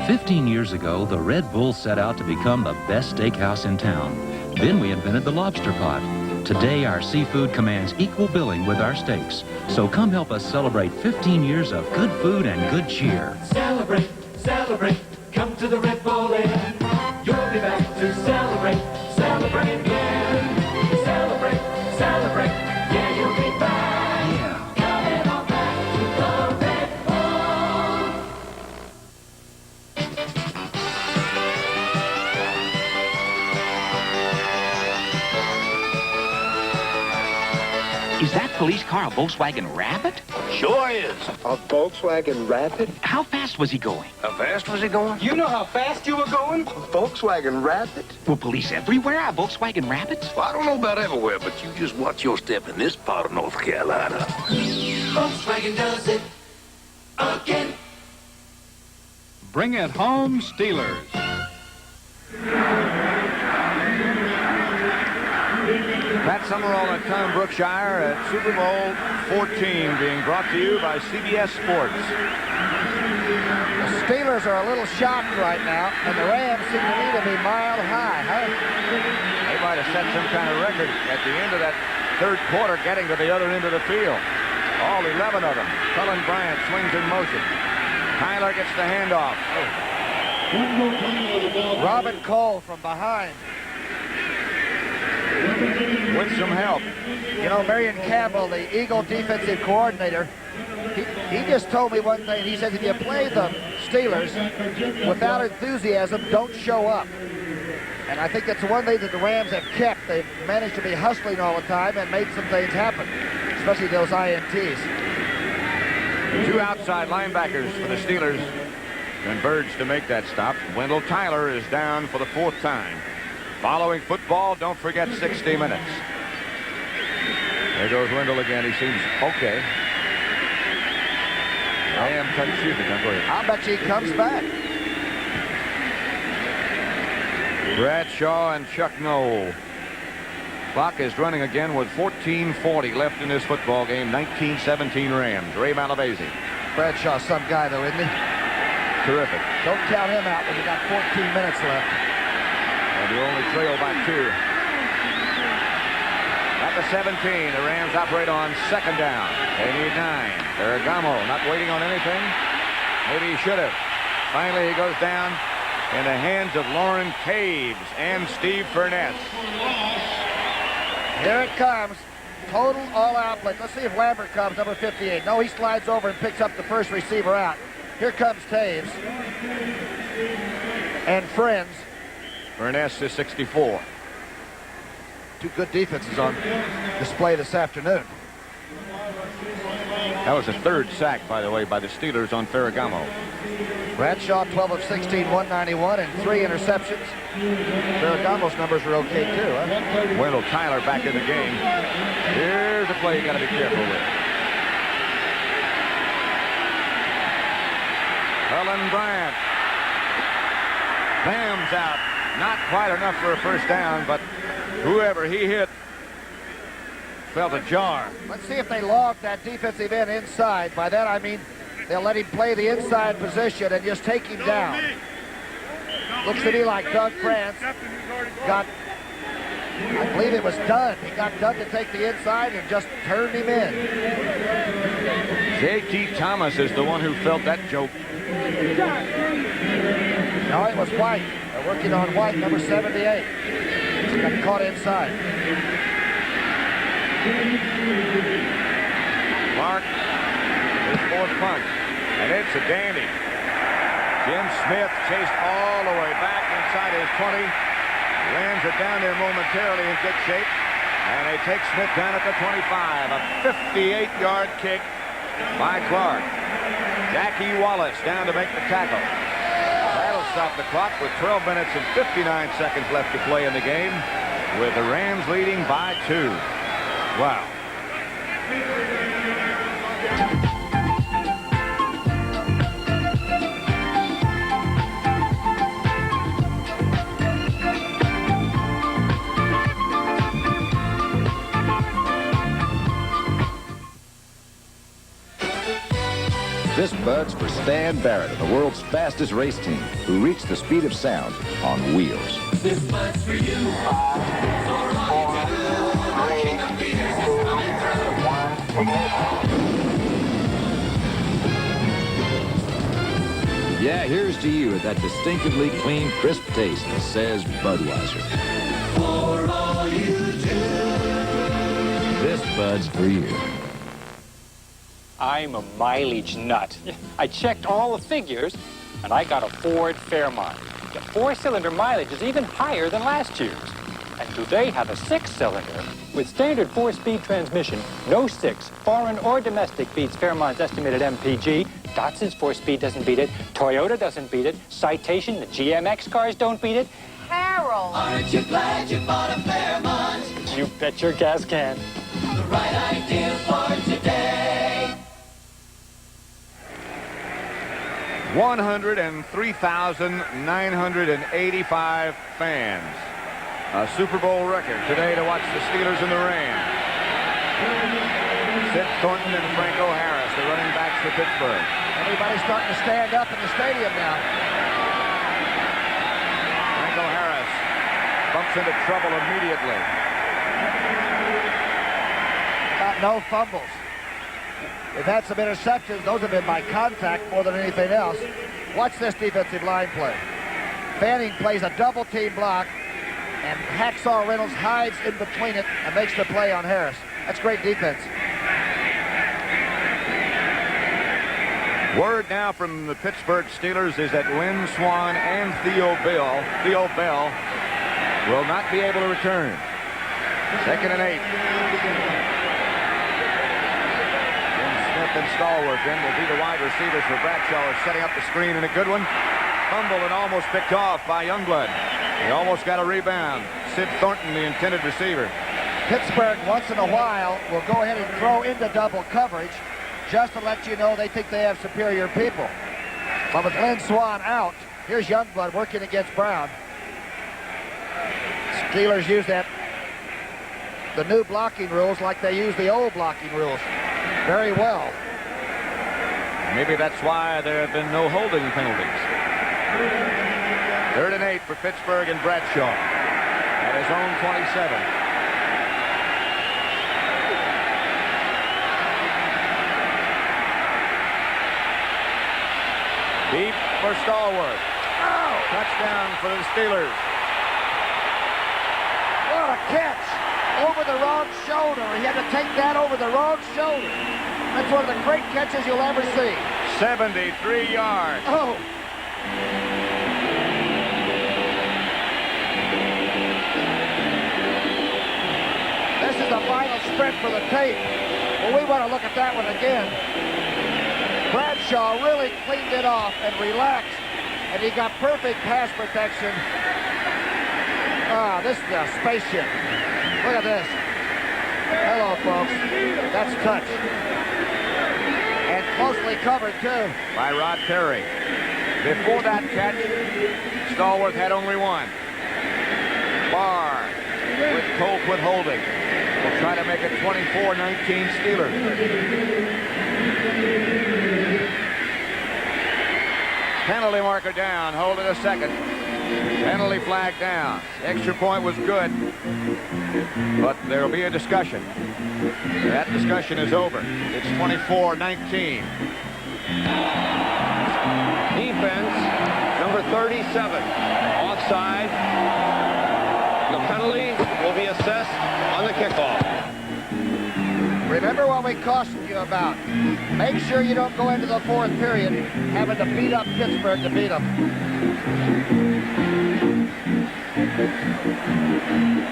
15 years ago, the Red Bull set out to become the best steakhouse in town. Then we invented the lobster pot. Today, our seafood commands equal billing with our steaks. So come help us celebrate 15 years of good food and good cheer. Celebrate, celebrate, come to the Red Bull Inn. You'll be back to celebrate, celebrate again. Celebrate, celebrate, yeah, you'll be back. Yeah. Coming on back to the Red Is that police car a Volkswagen Rabbit? Sure is. A Volkswagen Rapid? How fast was he going? How fast was he going? You know how fast you were going? A Volkswagen Rapid? Were police everywhere have Volkswagen Rabbits? Well, I don't know about everywhere, but you just watch your step in this part of North Carolina. Volkswagen does it again. Bring it home, Steelers. Pat Summerall and Tom Brookshire at Super Bowl 14 being brought to you by CBS Sports. The Steelers are a little shocked right now, and the Rams seem to me to be mile high, huh? They might have set some kind of record at the end of that third quarter getting to the other end of the field. All 11 of them. Cullen Bryant swings in motion. Tyler gets the handoff. Robin Cole from behind. With some help. You know, Marion Campbell, the Eagle defensive coordinator, he just told me one thing. He says if you play the Steelers without enthusiasm, don't show up. And I think that's the one thing that the Rams have kept. They've managed to be hustling all the time and made some things happen, especially those INTs. Two outside linebackers for the Steelers converge to make that stop. Wendell Tyler is down for the fourth time. Following football, don't forget 60 minutes. There goes Wendell again. He seems okay. Excuse me, go ahead. I'll bet you he comes back. Bradshaw and Chuck Noll. Clock is running again with 14:40 left in this football game. 19-17 Rams. Ray Malavasi. Bradshaw's some guy, though, isn't he? Terrific. Don't count him out when you got 14 minutes left. And you only trail by 2. At the 17, the Rams operate on second down. They need 9. Ferragamo not waiting on anything. Maybe he should have. Finally, he goes down in the hands of Lauren Caves and Steve Furness. Here it comes. Total all-out blitz. Let's see if Lambert comes, number 58. No, he slides over and picks up the first receiver out. Here comes Taves. And friends. Furness is 64. Two good defenses on display this afternoon. That was the third sack, by the way, by the Steelers on Ferragamo. Bradshaw, 12 of 16, 191, and 3 interceptions. Ferragamo's numbers are okay, too, huh? Wendell Tyler back in the game. Here's a play you got to be careful with. Cullen Bryant. Bam's out. Not quite enough for a first down, but whoever he hit felt a jar. Let's see if they log that defensive end inside. By that, I mean they'll let him play the inside position and just take him down. Looks to me like Doug France got, I believe it was Dunn. He got Dunn to take the inside and just turned him in. J.T. Thomas is the one who felt that joke. No, it was White. They're working on White, number 78. He got caught inside. Clark, his fourth punt, and it's a dandy. Jim Smith chased all the way back inside his 20. Rams are down there momentarily in good shape, and they take Smith down at the 25. A 58-yard kick by Clark. Jackie Wallace down to make the tackle. That'll stop the clock with 12 minutes and 59 seconds left to play in the game, with the Rams leading by 2. Wow. This Bud's for Stan Barrett of the world's fastest race team, who reached the speed of sound on wheels. This Bud's for you. 5, 4, 3, 2, 1. Yeah, here's to you with that distinctively clean, crisp taste, says Budweiser. For all you do. This Bud's for you. I'm a mileage nut. I checked all the figures, and I got a Ford Fairmont. The 4-cylinder mileage is even higher than last year's. And today have a 6-cylinder. With standard 4-speed transmission, no 6, foreign or domestic, beats Fairmont's estimated MPG. Datsun's 4-speed doesn't beat it. Toyota doesn't beat it. Citation, the GMX cars don't beat it. Harold! Aren't you glad you bought a Fairmont? You bet your gas can. The right idea for today. 103,985 fans. A Super Bowl record today to watch the Steelers in the rain. Sid Thornton and Franco Harris, the running backs for Pittsburgh. Everybody's starting to stand up in the stadium now. Franco Harris bumps into trouble immediately. About no fumbles. They've had some interceptions. Those have been by contact more than anything else. Watch this defensive line play. Fanning plays a double-team block, and Hacksaw Reynolds hides in between it and makes the play on Harris. That's great defense. Word now from the Pittsburgh Steelers is that Lynn Swann and Theo Bell will not be able to return. 2nd and 8. Jim Smith and Stallworth in will be the wide receivers for Bradshaw, setting up the screen, and a good one. Fumble and almost picked off by Youngblood. He almost got a rebound. Sid Thornton, the intended receiver. Pittsburgh, once in a while, will go ahead and throw into double coverage just to let you know they think they have superior people. But with Lynn Swann out, here's Youngblood working against Brown. Steelers use the new blocking rules like they use the old blocking rules very well. Maybe that's why there have been no holding penalties. 3rd and 8 for Pittsburgh and Bradshaw at his own 27. Deep for Stallworth. Touchdown for the Steelers. What a catch! Over the wrong shoulder. He had to take that over the wrong shoulder. That's one of the great catches you'll ever see. 73 yards. Oh! This is the final sprint for the tape. Well, we want to look at that one again. Bradshaw really cleaned it off and relaxed, and he got perfect pass protection. Ah, this is a spaceship. Look at this. Hello, folks. That's touch. And closely covered, too. By Rod Perry. Before that catch, Stallworth had only one. Barr with Colquitt holding. Will try to make it 24-19 Steelers. Penalty marker down. Hold it a second. Penalty flag down. Extra point was good. But there will be a discussion. That discussion is over. It's 24-19. Defense, number 37. Offside. The penalty will be assessed on the kickoff. Remember what we cautioned you about. Make sure you don't go into the 4th period having to beat up Pittsburgh to beat them.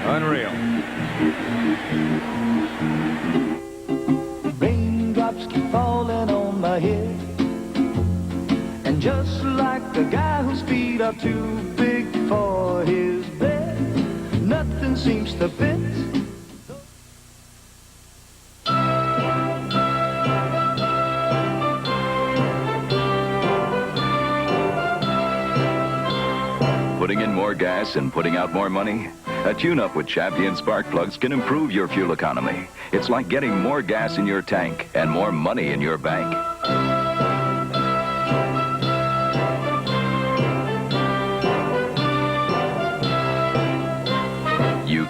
Unreal. Raindrops keep falling on my head, and just like the guy whose feet are too big for his bed, nothing seems to fit. Putting in more gas and putting out more money? A tune-up with Champion spark plugs can improve your fuel economy. It's like getting more gas in your tank and more money in your bank.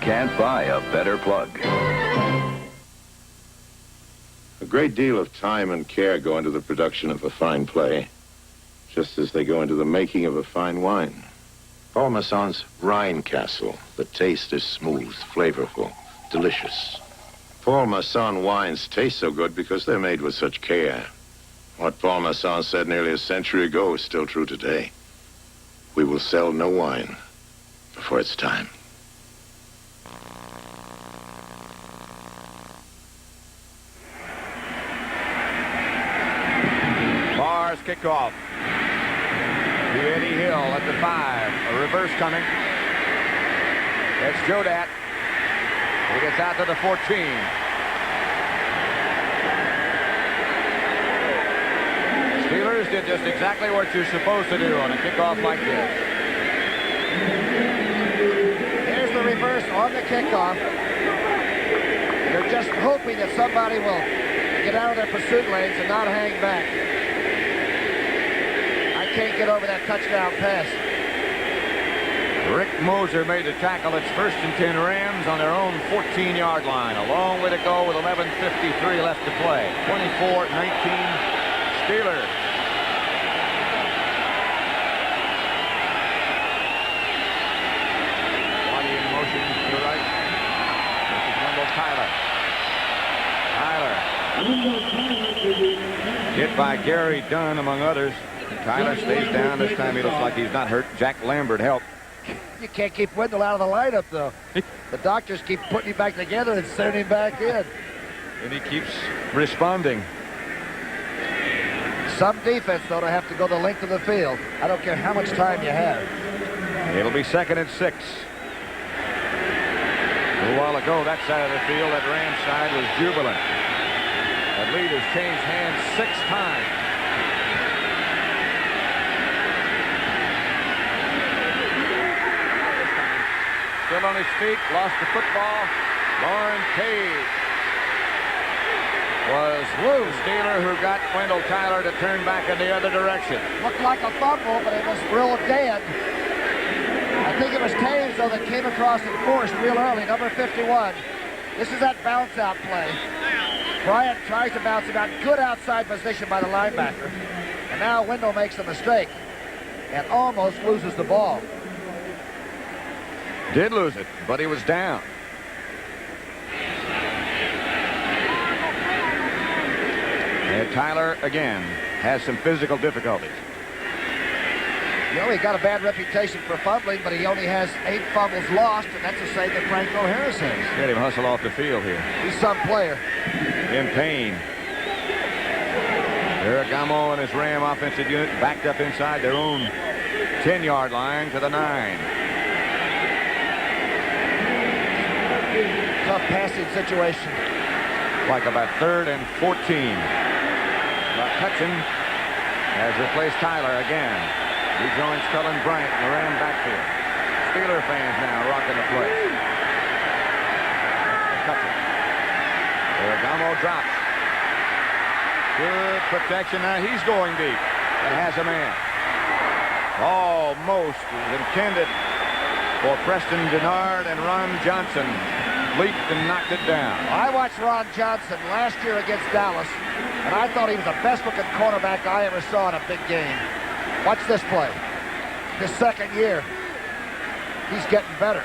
can't buy a better plug. A great deal of time and care go into the production of a fine play, just as they go into the making of a fine wine. Paul Masson's Rhine Castle. The taste is smooth, flavorful, delicious. Paul Masson wines taste so good because they're made with such care. What Paul Masson said nearly a century ago is still true today. We will sell no wine before it's time. Mars kickoff. To Eddie Hill at the 5. A reverse coming. That's Jodat. He gets out to the 14. Steelers did just exactly what you're supposed to do on a kickoff like this. Here's the reverse on the kickoff. They're just hoping that somebody will get out of their pursuit lanes and not hang back. I can't get over that touchdown pass. Rick Moser made the tackle. It's 1st and 10 Rams on their own 14-yard line. A long way to go with 11:53 left to play. 24-19 Steelers. Body in motion to the right. This is Wendell Tyler. Tyler. Hit by Gary Dunn, among others. Tyler stays down. This time he looks like he's not hurt. Jack Lambert helped. You can't keep Wendell out of the lineup, though. The doctors keep putting him back together and sending him back in. And he keeps responding. Some defense, though, to have to go the length of the field. I don't care how much time you have. It'll be 2nd and 6. A while ago, that side of the field, that Rams side, was jubilant. That lead has changed hands 6 times. Still on his feet, lost the football. Lauren Cage was the Steeler who got Wendell Tyler to turn back in the other direction. Looked like a fumble, but it was real dead. I think it was Taves, though, that came across and forced real early, number 51. This is that bounce out play. Bryant tries to bounce him out. Good outside position by the linebacker. And now Wendell makes a mistake and almost loses the ball. Did lose it, but he was down. And Tyler, again, has some physical difficulties. You know, he got a bad reputation for fumbling, but he only has 8 fumbles lost, and that's the same that Franco Harris has. Let him hustle off the field here. He's some player. In pain. Ferragamo and his Ram offensive unit backed up inside their own 10-yard line to the 9. Tough passing situation. Like about 3rd and 14. Hutchin has replaced Tyler again. Rejoins Cullen Bryant in the Ram backfield. Steeler fans now rocking the place. Hutchin. Ferragamo drops. Good protection. Now he's going deep and has a man. Almost intended for Preston Denard, and Ron Johnson leaped and knocked it down. I watched Ron Johnson last year against Dallas, and I thought he was the best-looking cornerback I ever saw in a big game. Watch this play. His 2nd year. He's getting better.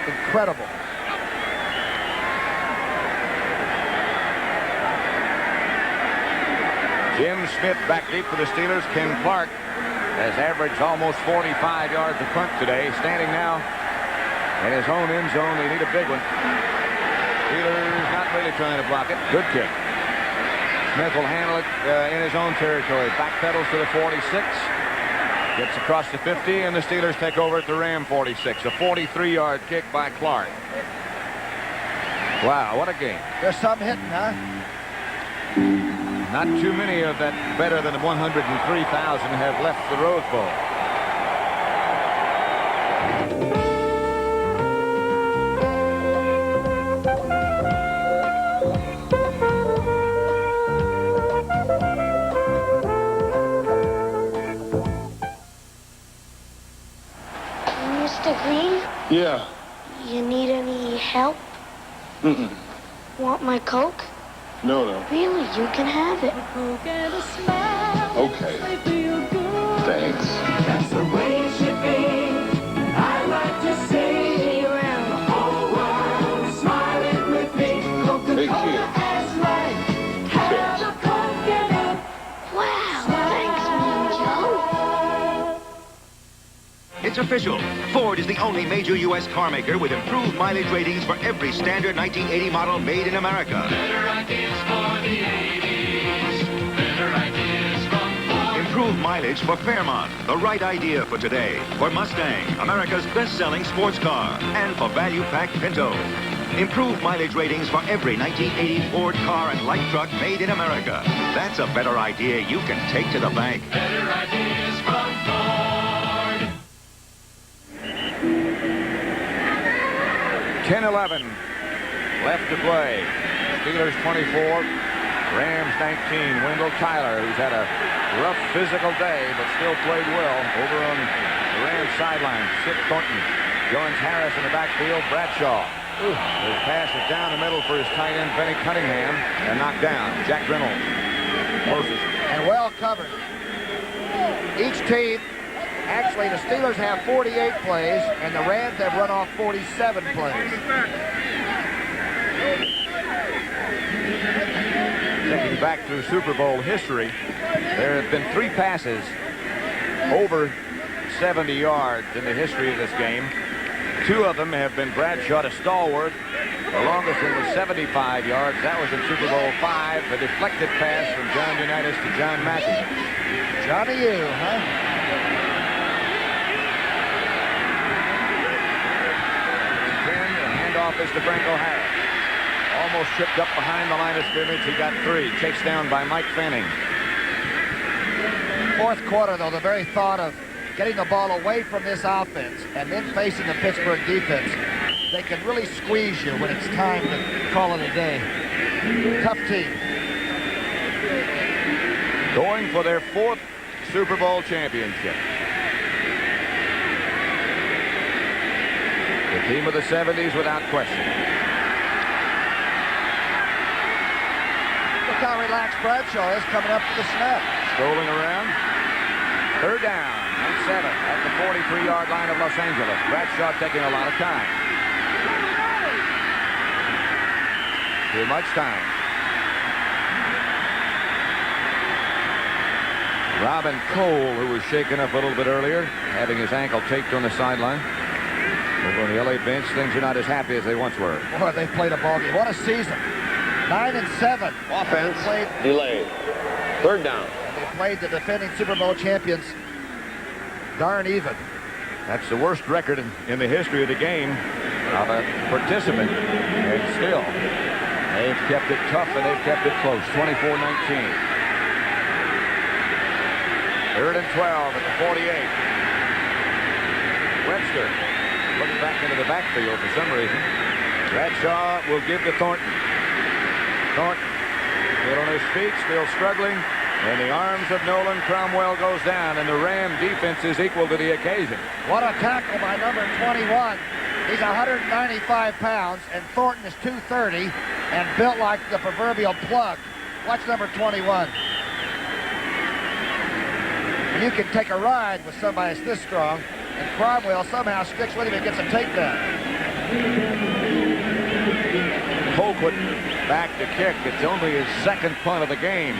Incredible. Jim Smith back deep for the Steelers. Ken Clark has averaged almost 45 yards a punt today. Standing now in his own end zone. They need a big one. Steelers not really trying to block it. Good kick. Smith will handle it in his own territory. Backpedals to the 46. Gets across the 50, and the Steelers take over at the Ram 46. A 43-yard kick by Clark. Wow, what a game. There's some hitting, huh? Not too many of that better than 103,000 have left the Rose Bowl. Mr. Green? Yeah. You need any help? Mm-mm. Want my Coke? No. Really, you can have it. Okay. Thanks. That's the way it should be. I like to see around the whole world smiling with me. Coca-Cola has life. Have a Coke and Wow, thanks, Mojo. It's official. Ford is the only major U.S. car maker with improved mileage ratings for every standard 1980 model made in America. better ideas for the 80s. Better ideas from Ford. Improved mileage for Fairmont, the right idea for today. For Mustang, America's best-selling sports car. And for value-packed Pinto. Improved mileage ratings for every 1980 Ford car and light truck made in America. That's a better idea you can take to the bank. Better ideas from Ford. 10-11 left to play. Steelers 24, Rams 19. Wendell Tyler, who's had a rough physical day, but still played well over on the Rams sideline. Sid Thornton joins Harris in the backfield. Bradshaw. His pass is down the middle for his tight end, Benny Cunningham, and knocked down. Jack Reynolds closest. And well covered. Each team, actually, the Steelers have 48 plays, and the Rams have run off 47 plays. Checking back through Super Bowl history, there have been 3 passes over 70 yards in the history of this game. 2 of them have been Bradshaw to Stallworth. The longest one was 75 yards. That was in Super Bowl V, the deflected pass from John Unitas to John Mackey. Johnny U, huh? The handoff is to Franco Harris. Almost tripped up behind the line of scrimmage. He got 3. Chased down by Mike Fanning. Fourth quarter, though, the very thought of getting the ball away from this offense and then facing the Pittsburgh defense, they can really squeeze you when it's time to call it a day. Tough team. Going for their 4th Super Bowl championship. The team of the 70s without question. Look how relaxed Bradshaw is coming up to the snap. Strolling around. 3rd down and 7 at the 43-yard line of Los Angeles. Bradshaw taking a lot of time. Too much time. Robin Cole, who was shaken up a little bit earlier, having his ankle taped on the sideline. Over on the LA bench, things are not as happy as they once were. Boy, they played a ball game. What a season. 9-7. Offense Played, delayed. 3rd down. they played the defending Super Bowl champions darn even. That's the worst record in the history of the game of a participant. And still, they've kept it tough and they've kept it close. 24-19. 3rd and 12 at the 48. Webster looks back into the backfield for some reason. Bradshaw will give to Thornton. Thornton still on his feet, still struggling. And the arms of Nolan Cromwell goes down, and the Ram defense is equal to the occasion. What a tackle by number 21. He's 195 pounds, and Thornton is 230 and built like the proverbial plug. Watch number 21. You can take a ride with somebody that's this strong, and Cromwell somehow sticks with him and gets a takedown. Colquitt back to kick. It's only his 2nd punt of the game.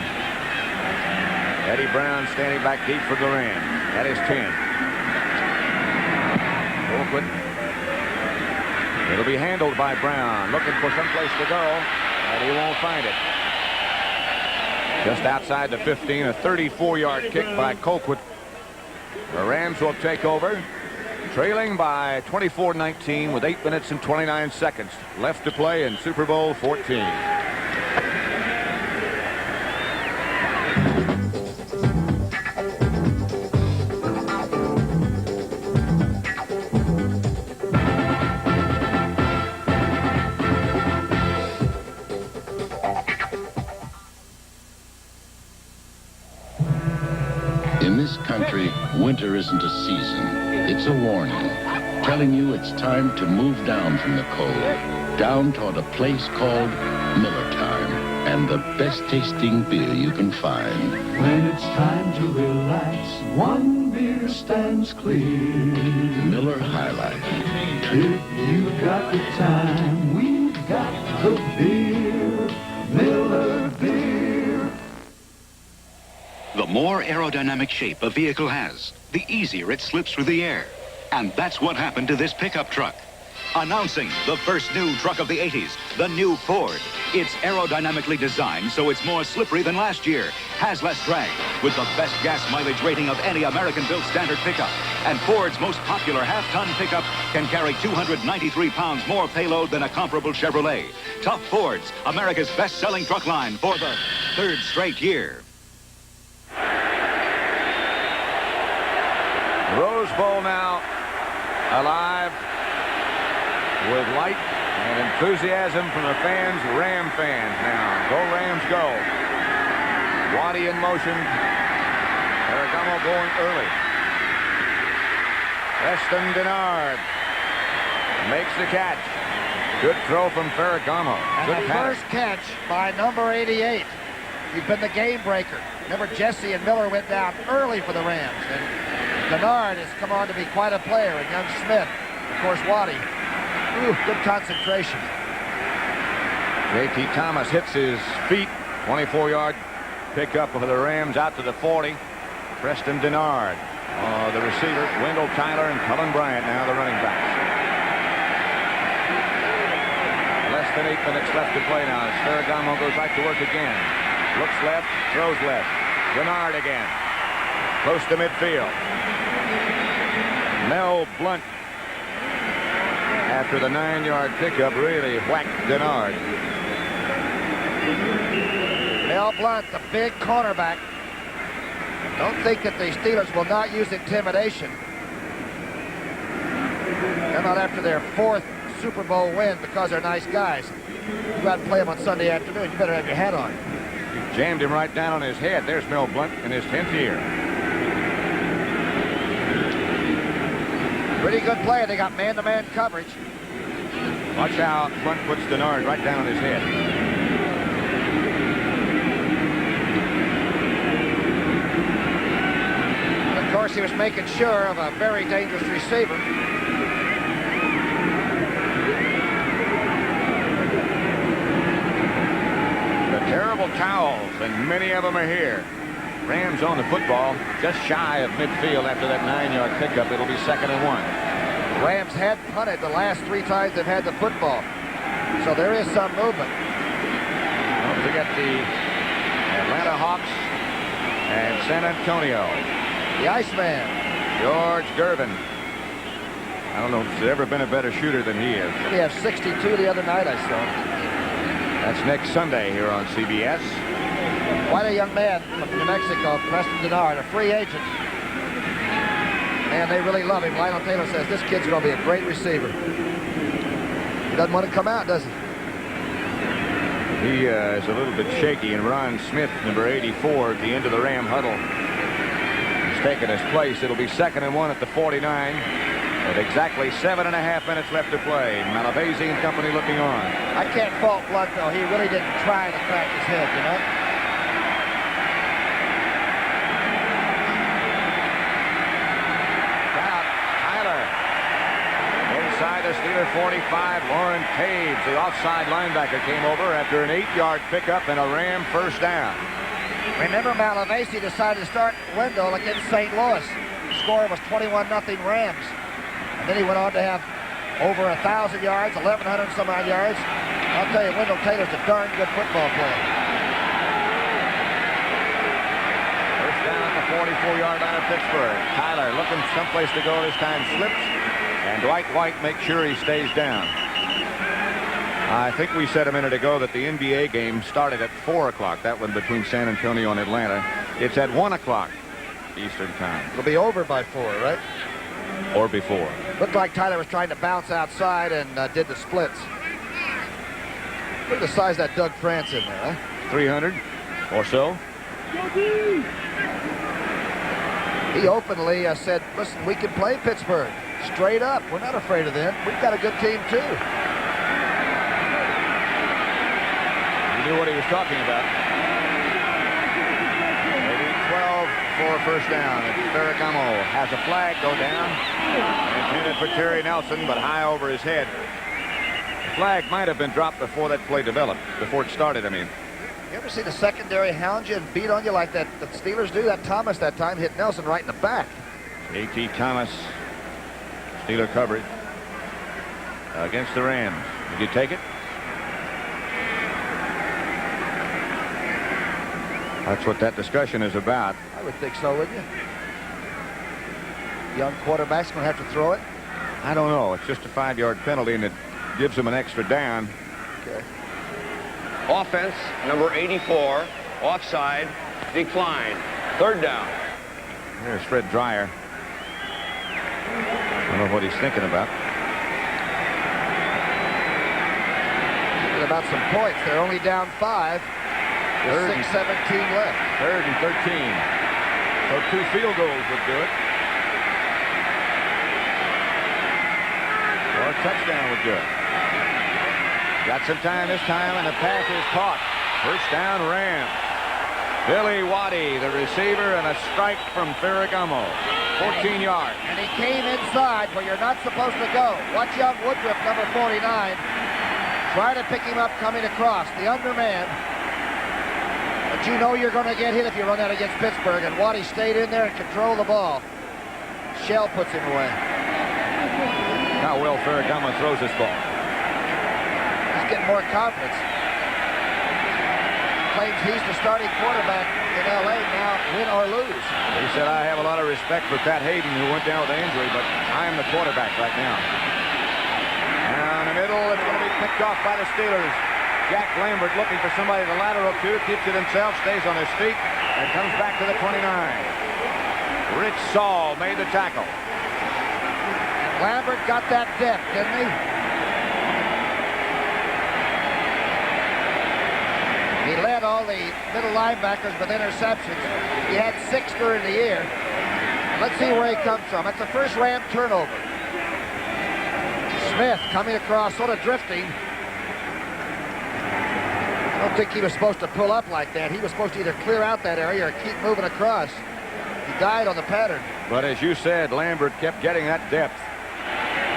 Eddie Brown standing back deep for the Rams. That is 10. Colquitt. It'll be handled by Brown, looking for some place to go, and he won't find it. Just outside the 15, a 34-yard kick by Colquitt. The Rams will take over, trailing by 24-19 with 8 minutes and 29 seconds left to play in Super Bowl 14. In this country, winter isn't a season, it's a warning. telling you it's time to move down from the cold, down toward a place called Miller Time, and the best tasting beer you can find. When it's time to relax, one beer stands clear. Miller High Life. If you've got the time, we've got the beer. Miller Beer. The more aerodynamic shape a vehicle has, the easier it slips through the air. And that's what happened to this pickup truck. Announcing the first new truck of the 80s, the new Ford. It's aerodynamically designed so it's more slippery than last year, has less drag, with the best gas mileage rating of any American-built standard pickup. And Ford's most popular half-ton pickup can carry 293 pounds more payload than a comparable Chevrolet. Tough Fords, America's best-selling truck line for the third straight year. Rose Bowl now alive with light and enthusiasm from the fans, Ram fans now. Go Rams, go. Waddy in motion. Ferragamo going early. Preston Denard makes the catch. Good throw from Ferragamo. And Good the pattern. first catch by number 88. He's been the game breaker. Remember, Jesse and Miller went down early for the Rams. And Denard has come on to be quite a player. And young Smith, of course, Waddy. Ooh, good concentration. J.T. Thomas hits his feet. 24-yard pickup of the Rams out to the 40. Preston Denard, the receiver. Wendell Tyler and Cullen Bryant now the running backs. Less than 8 minutes left to play now. Ferragamo goes back to work again. Looks left, throws left. Denard again. Close to midfield. Mel Blunt, after the 9-yard pickup, really whacked Denard. Mel Blunt, the big cornerback. Don't think that the Steelers will not use intimidation. They're not after their 4th Super Bowl win because they're nice guys. You got to play them on Sunday afternoon. You better have your hat on. He jammed him right down on his head. There's Mel Blunt in his 10th year. Pretty good play. They got man-to-man coverage. Watch how Blunt puts Denard right down on his head. And of course, he was making sure of a very dangerous receiver. The terrible towels, and many of them are here. Rams on the football, just shy of midfield after that 9-yard pickup. It'll be 2nd and 1. Rams had punted the last 3 times they've had the football. So there is some movement. Don't forget the Atlanta Hawks and San Antonio. The Iceman. George Gervin. I don't know if there's ever been a better shooter than he is. He had 62 the other night, I saw. That's next Sunday here on CBS. Quite a young man from New Mexico, Preston Denard, a free agent. Man, they really love him. Lionel Taylor says this kid's going to be a great receiver. He doesn't want to come out, does he? He is a little bit shaky, and Ron Smith, number 84, at the end of the Ram huddle, has taken his place. It'll be 2nd and 1 at the 49. With exactly 7.5 minutes left to play. Malavasi and company looking on. I can't fault Blunt, though. He really didn't try to crack his head, you know? Inside the Steeler 45, Lauren Caves, the offside linebacker, came over after an 8-yard pickup and a Ram first down. Remember, Malavasi decided to start Wendell against St. Louis. The score was 21-0 Rams. And then he went on to have over 1,000 yards, 1,100 some odd yards. I'll tell you, Wendell Taylor's a darn good football player. First down at the 44-yard line of Pittsburgh. Tyler looking someplace to go this time, slips. And Dwight White makes sure he stays down. I think we said a minute ago that the NBA game started at 4 o'clock. That one between San Antonio and Atlanta. It's at 1 o'clock Eastern time. It'll be over by 4, right? Or before. Looked like Tyler was trying to bounce outside and did the splits. Look at the size of that Doug France in there, huh? 300 or so. He openly said, listen, we can play Pittsburgh. Straight up. We're not afraid of them. We've got a good team, too. He knew what he was talking about. Maybe 12 for a first down. And Ferragamo has a flag go down. Intended for Terry Nelson, but high over his head. The flag might have been dropped before that play developed, before it started, I mean. You ever see the secondary hound you and beat on you like that the Steelers do? That Thomas that time hit Nelson right in the back. A.T. Thomas, Steeler coverage against the Rams. Did you take it? That's what that discussion is about. I would think so, wouldn't you? Young quarterback's going to have to throw it. I don't know. It's just a 5-yard penalty, and it gives him an extra down. Okay. Offense, number 84, offside, decline. Third down. There's Fred Dreyer. I don't know what he's thinking about. Thinking about some points. They're only down 5. There's 6:17 left. 3rd and 13. So 2 field goals would do it. Or a touchdown would do it. Got some time this time, and the pass is caught. First down, Rams. Billy Waddy, the receiver, and a strike from Ferragamo. 14 yards. And he came inside where you're not supposed to go. Watch young Woodruff, number 49. Try to pick him up coming across. The underman. But you know you're going to get hit if you run out against Pittsburgh. And Waddy stayed in there and controlled the ball. Shell puts him away. How well Ferragamo throws this ball. Getting more confidence. Claims he's the starting quarterback in L.A. now, win or lose. He said, I have a lot of respect for Pat Hayden, who went down with an injury, but I am the quarterback right now. Down the middle, it's going to be picked off by the Steelers. Jack Lambert looking for somebody to lateral to, keeps it himself, stays on his feet, and comes back to the 29. Rich Saul made the tackle. Lambert got that depth, didn't he? He led all the middle linebackers with interceptions. He had 6 during the year. Let's see where he comes from. That's the first Ram turnover. Smith coming across, sort of drifting. I don't think he was supposed to pull up like that. He was supposed to either clear out that area or keep moving across. He died on the pattern. But as you said, Lambert kept getting that depth.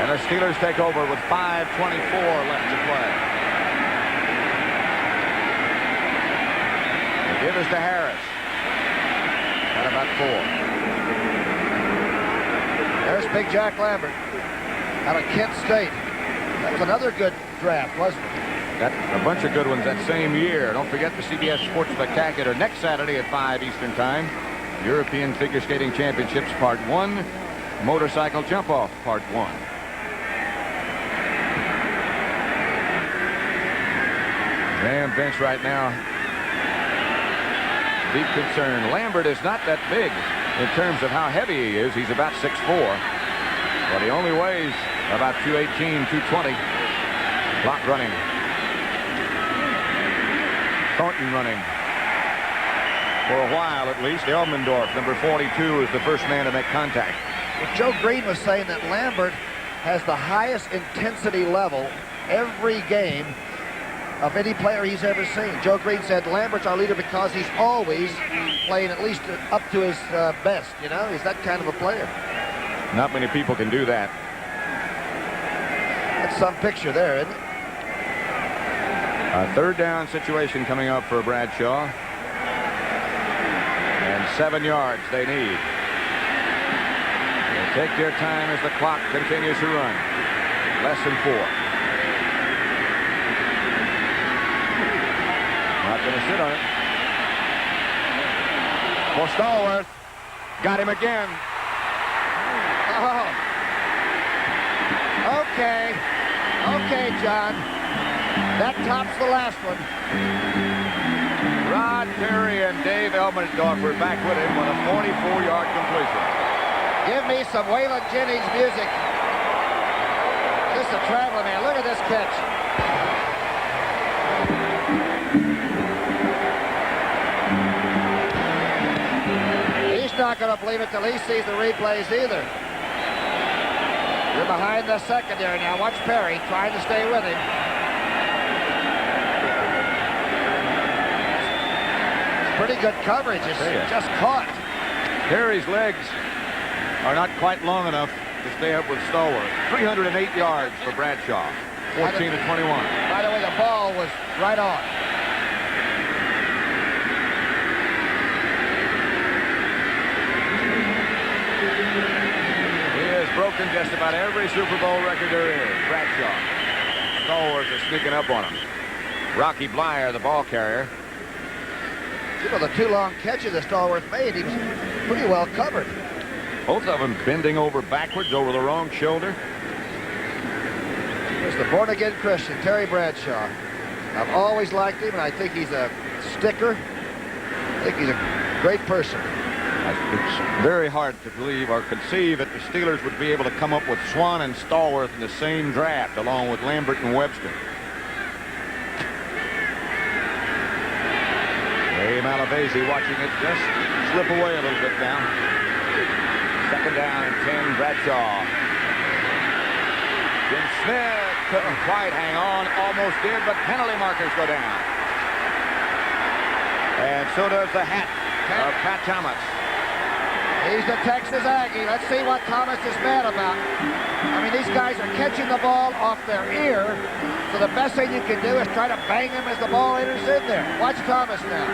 And the Steelers take over with 5:24 left to play. Give us to Harris. Got about 4. There's Big Jack Lambert out of Kent State. That was another good draft, wasn't it? Got a bunch of good ones that same year. Don't forget the CBS Sports Spectacular next Saturday at 5 Eastern Time. European Figure Skating Championships Part 1. Motorcycle Jump-Off Part 1. Ram bench right now. Deep concern. Lambert is not that big in terms of how heavy he is. He's about 6'4", but he only weighs about 218, 220. Clock running. Thornton running. For a while, at least. Elmendorf, number 42, is the first man to make contact. Well, Joe Green was saying that Lambert has the highest intensity level every game of any player he's ever seen. Joe Green said Lambert's our leader because he's always playing at least up to his best. You know, he's that kind of a player. Not many people can do that. That's some picture there, isn't it? A 3rd down situation coming up for Bradshaw. And 7 yards they need. They'll take their time as the clock continues to run. Less than 4. Not going to sit on it. For Stallworth. Got him again. Oh. Okay. Okay, John. That tops the last one. Rod Perry and Dave Elmendorf were back with him with a 44-yard completion. Give me some Waylon Jennings music. Just a traveling man. Look at this catch. not going to believe it till he sees the replays either. You're behind the secondary now. Watch Perry trying to stay with him. It's pretty good coverage. It's just caught. Perry's legs are not quite long enough to stay up with Stallworth. 308 yards for Bradshaw. 14 to 21. By the way, the ball was right on. He has broken just about every Super Bowl record there is. Bradshaw. Stallworth is sneaking up on him. Rocky Bleier, the ball carrier. You know, the two long catches that Stallworth made, he was pretty well covered. Both of them bending over backwards over the wrong shoulder. There's the born-again Christian, Terry Bradshaw. I've always liked him, and I think he's a sticker. I think he's a great person. It's very hard to believe or conceive that the Steelers would be able to come up with Swan and Stallworth in the same draft, along with Lambert and Webster. Ray Malavasi watching it just slip away a little bit now. Second down and 10, Bradshaw. Jim Smith couldn't quite hang on, almost did, but penalty markers go down. And so does the hat of Pat Thomas. He's the Texas Aggie. Let's see what Thomas is mad about. I mean, these guys are catching the ball off their ear, so the best thing you can do is try to bang him as the ball enters in there. Watch Thomas now.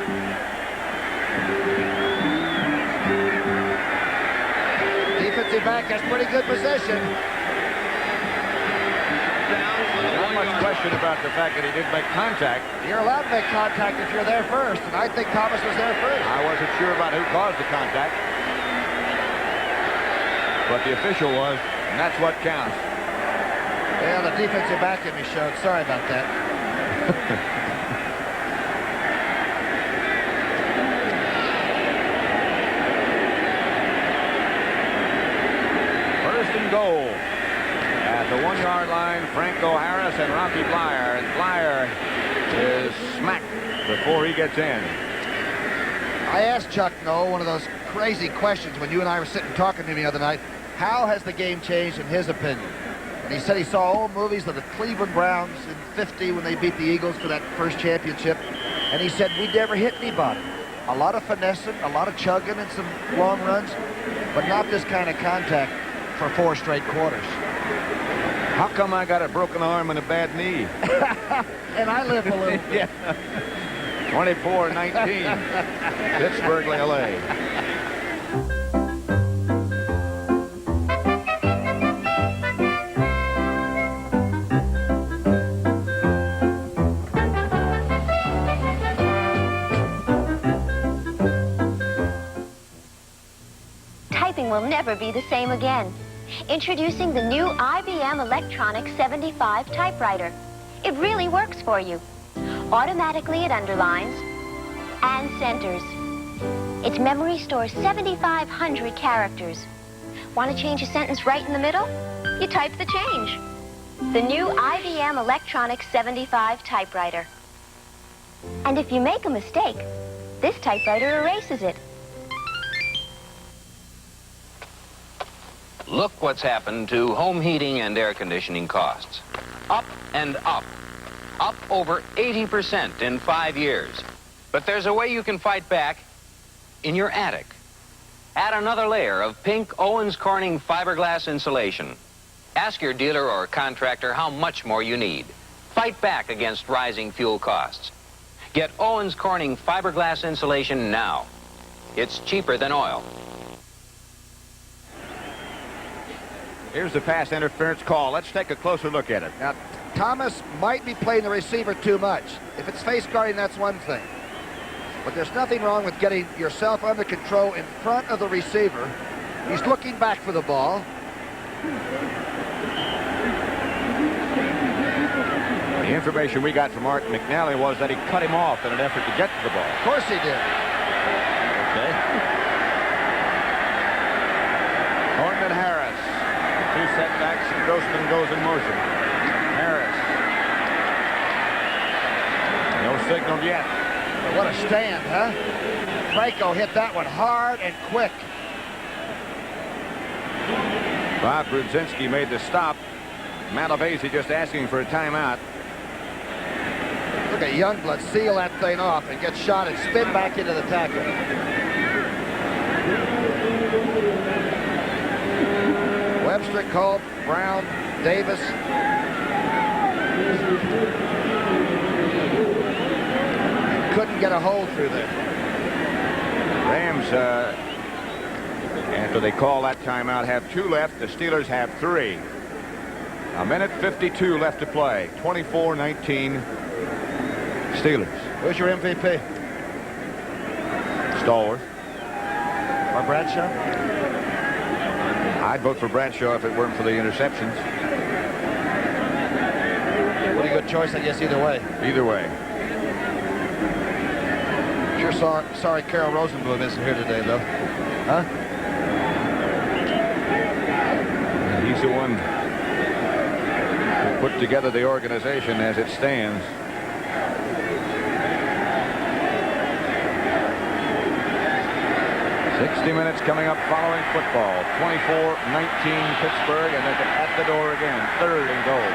Defensive back has pretty good position. Not much question about the fact that he did make contact. You're allowed to make contact if you're there first, and I think Thomas was there first. I wasn't sure about who caused the contact. But the official was, and that's what counts. Yeah, the defensive back in me showed. Sorry about that. First and goal. At the 1-yard line, Franco Harris and Rocky Bleier. And Bleier is smacked before he gets in. I asked Chuck Noll one of those crazy questions when you and I were sitting talking to me the other night. How has the game changed in his opinion? And he said he saw old movies of the Cleveland Browns in '50 when they beat the Eagles for that first championship. And he said, we never hit anybody. A lot of finessing, a lot of chugging and some long runs, but not this kind of contact for 4 straight quarters. How come I got a broken arm and a bad knee? And I live a little. Yeah. 24-19. Pittsburgh, LA. Typing will never be the same again. Introducing the new IBM Electronic 75 typewriter. It really works for you. Automatically it underlines and centers. Its memory stores 7,500 characters. Want to change a sentence right in the middle? You type the change. The new IBM Electronic 75 typewriter. And if you make a mistake, this typewriter erases it. Look what's happened to home heating and air conditioning costs. Up and up. Up over 80% in 5 years. But there's a way you can fight back in your attic. Add another layer of pink Owens Corning fiberglass insulation. Ask your dealer or contractor how much more you need. Fight back against rising fuel costs. Get Owens Corning fiberglass insulation now. It's cheaper than oil. Here's the pass interference call. Let's take a closer look at it. Now, Thomas might be playing the receiver too much. If it's face guarding, that's one thing. But there's nothing wrong with getting yourself under control in front of the receiver. He's looking back for the ball. The information we got from Art McNally was that he cut him off in an effort to get to the ball. Of course he did. Okay. Horton and Harris. 2 setbacks, and Grossman goes in motion. Harris. No signal yet. What a stand, huh? Franco hit that one hard and quick. Bob Brudzinski made the stop. Malavasi just asking for a timeout. Look at Youngblood seal that thing off and get shot and spin back into the tackle. Webster, Culp, Brown, Davis. Couldn't get a hold through there. Rams, after they call that timeout, have 2 left. The Steelers have 3. A minute 52 left to play. 24-19 Steelers. Who's your MVP? Stallworth. Or Bradshaw? I'd vote for Bradshaw if it weren't for the interceptions. Pretty good choice, I guess, either way. Either way. Sure sorry Carol Rosenblum isn't here today, though. Huh? He's the one who put together the organization as it stands. "60 minutes coming up following football. 24-19 Pittsburgh, and they're at the door again. 3rd and goal.